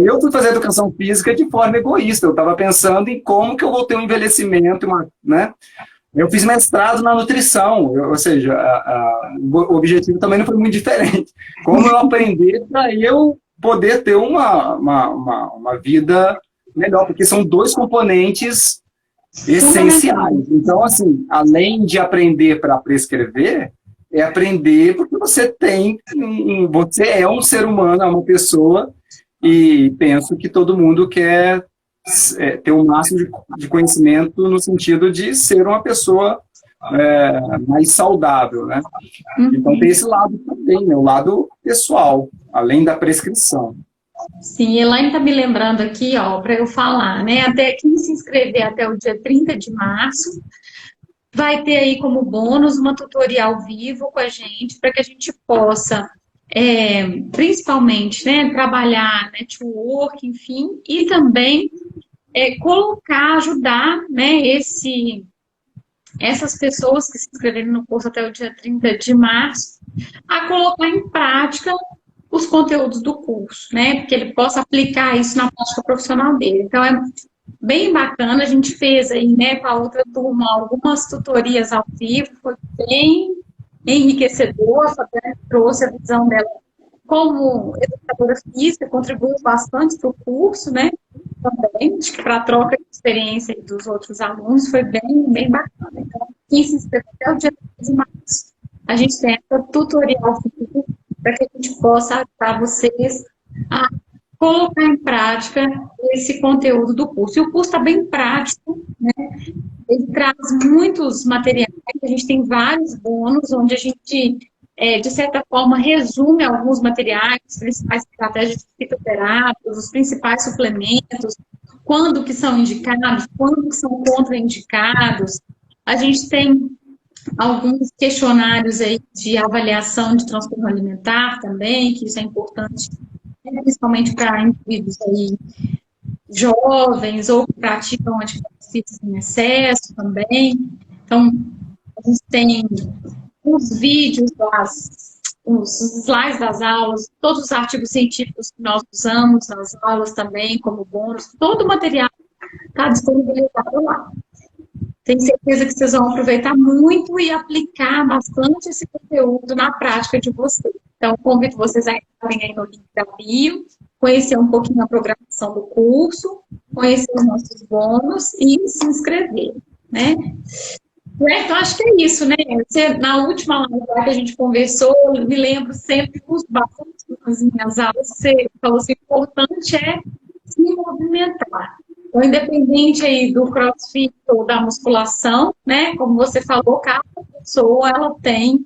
Eu fui fazer educação física de forma egoísta, eu estava pensando em como que eu vou ter um envelhecimento, né? Eu fiz mestrado na nutrição, ou seja, o objetivo também não foi muito diferente. Como eu aprender para eu poder ter uma vida melhor, porque são dois componentes essenciais. Então, assim, além de aprender para prescrever, é aprender porque você é um ser humano, é uma pessoa, e penso que todo mundo quer ter o máximo de conhecimento no sentido de ser uma pessoa mais saudável, né? Então tem esse lado também, né? O lado pessoal, além da prescrição. Sim, Elaine está me lembrando aqui, ó, para eu falar, né? Até quem se inscrever até o dia 30 de março, vai ter aí como bônus uma tutoria ao vivo com a gente, para que a gente possa, principalmente, né, trabalhar network, enfim, e também ajudar, né, essas pessoas que se inscreverem no curso até o dia 30 de março, a colocar em prática os conteúdos do curso, né? Porque ele possa aplicar isso na prática profissional dele. Então, é bem bacana. A gente fez aí, né, com a outra turma, algumas tutorias ao vivo, foi bem enriquecedor, a Fabiana trouxe a visão dela como educadora física, contribuiu bastante para o curso, né? Também, acho que para a troca de experiência dos outros alunos foi bem bacana. Então, quem se inscreveu até o dia 3 de março, a gente tem essa tutorial para que a gente possa ajudar vocês a colocar em prática esse conteúdo do curso. E o curso está bem prático, né? Ele traz muitos materiais, a gente tem vários bônus, onde a gente, de certa forma, resume alguns materiais, as principais estratégias de fitoterápicos, os principais suplementos, quando que são indicados, quando que são contraindicados. A gente tem alguns questionários aí de avaliação de transtorno alimentar também, que isso é importante, principalmente para indivíduos aí jovens ou que praticam atividades físicas em excesso também. Então, a gente tem os vídeos, os slides das aulas, todos os artigos científicos que nós usamos nas aulas também, como bônus, todo o material está disponibilizado lá. Tenho certeza que vocês vão aproveitar muito e aplicar bastante esse conteúdo na prática de vocês. Então, convido vocês a entrarem aí no link da bio, conhecer um pouquinho a programação do curso, conhecer os nossos bônus e se inscrever, né? Então, acho que é isso, né? Na última live lá que a gente conversou, eu me lembro sempre dos bastante nas minhas aulas, você falou assim, o importante é se movimentar. Então, independente aí do CrossFit ou da musculação, né? Como você falou, cada pessoa, ela tem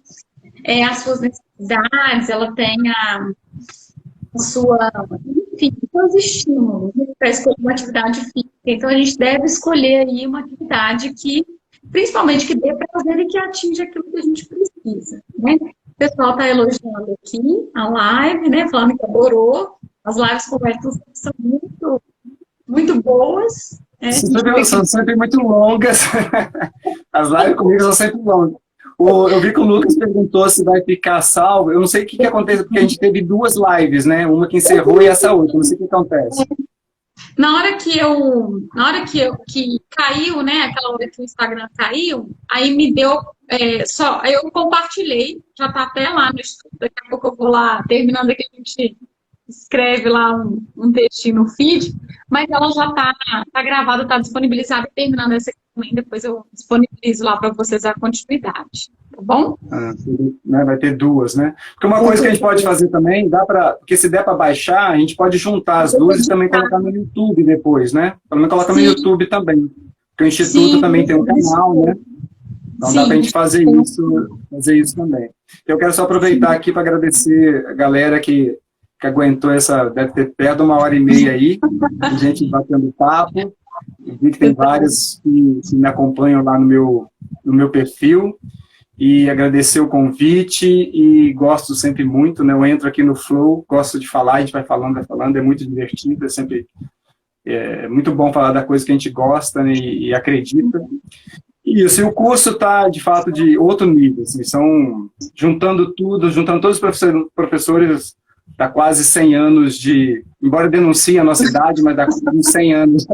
as suas necessidades, ela tem a sua, enfim, seus estímulos, né, para escolher uma atividade física. Então, a gente deve escolher aí uma atividade que, principalmente, que dê prazer e que atinja aquilo que a gente precisa, né? O pessoal está elogiando aqui a live, né? Falando que adorou. As lives com o Arthur são muito, muito boas. Né? São sempre muito longas. As lives comigo são sempre longas. Eu vi que o Lucas perguntou se vai ficar salvo. Eu não sei o que acontece, porque a gente teve duas lives, né? Uma que encerrou e essa outra. Não sei o que acontece. Na hora que caiu, né? Aquela hora que o Instagram caiu, aí me deu eu compartilhei, já tá até lá no estudo, daqui a pouco eu vou lá, terminando aqui, a gente escreve lá um textinho no feed, mas ela já tá gravada, tá disponibilizada, e terminando essa aqui também, depois eu disponibilizo lá para vocês a continuidade, tá bom? Vai ter duas, né? Porque uma coisa que a gente pode fazer também, porque se der para baixar, a gente pode juntar as duas e também colocar no YouTube depois, né? Pelo menos coloca no YouTube também. Porque o Instituto também tem um canal, né? Então dá para a gente fazer isso também. Eu quero só aproveitar aqui para agradecer a galera que aguentou deve ter perto de 1h30 aí, a gente batendo papo. Eu vi que tem vários que me acompanham lá no meu perfil. E agradecer o convite e gosto sempre muito, né? Eu entro aqui no Flow, gosto de falar, a gente vai falando, é muito divertido, é sempre muito bom falar da coisa que a gente gosta, né, e acredita. E assim, o curso está, de fato, de outro nível, assim, juntando todos os professores dá quase 100 anos embora denuncie a nossa idade, mas dá quase 100 anos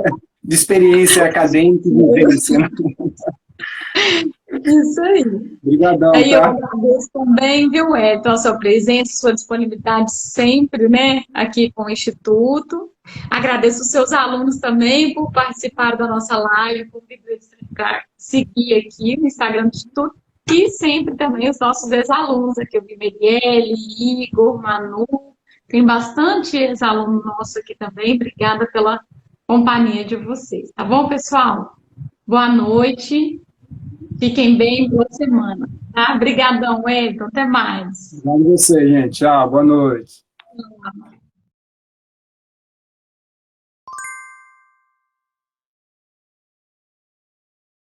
de experiência acadêmica e vivência, né? Isso aí. Obrigadão, aí tá? Eu agradeço também, viu, Edson, a sua presença, sua disponibilidade sempre, né, aqui com o Instituto. Agradeço os seus alunos também por participar da nossa live, convido eles para seguir aqui no Instagram do Instituto, e sempre também os nossos ex-alunos aqui, o Vimeliele, Igor, Manu, tem bastante ex-aluno nosso aqui também, obrigada pela companhia de vocês, tá bom, pessoal? Boa noite. Fiquem bem, boa semana. Tá? Obrigadão, Wellington. Até mais. Obrigado a você, gente. Tchau, boa noite.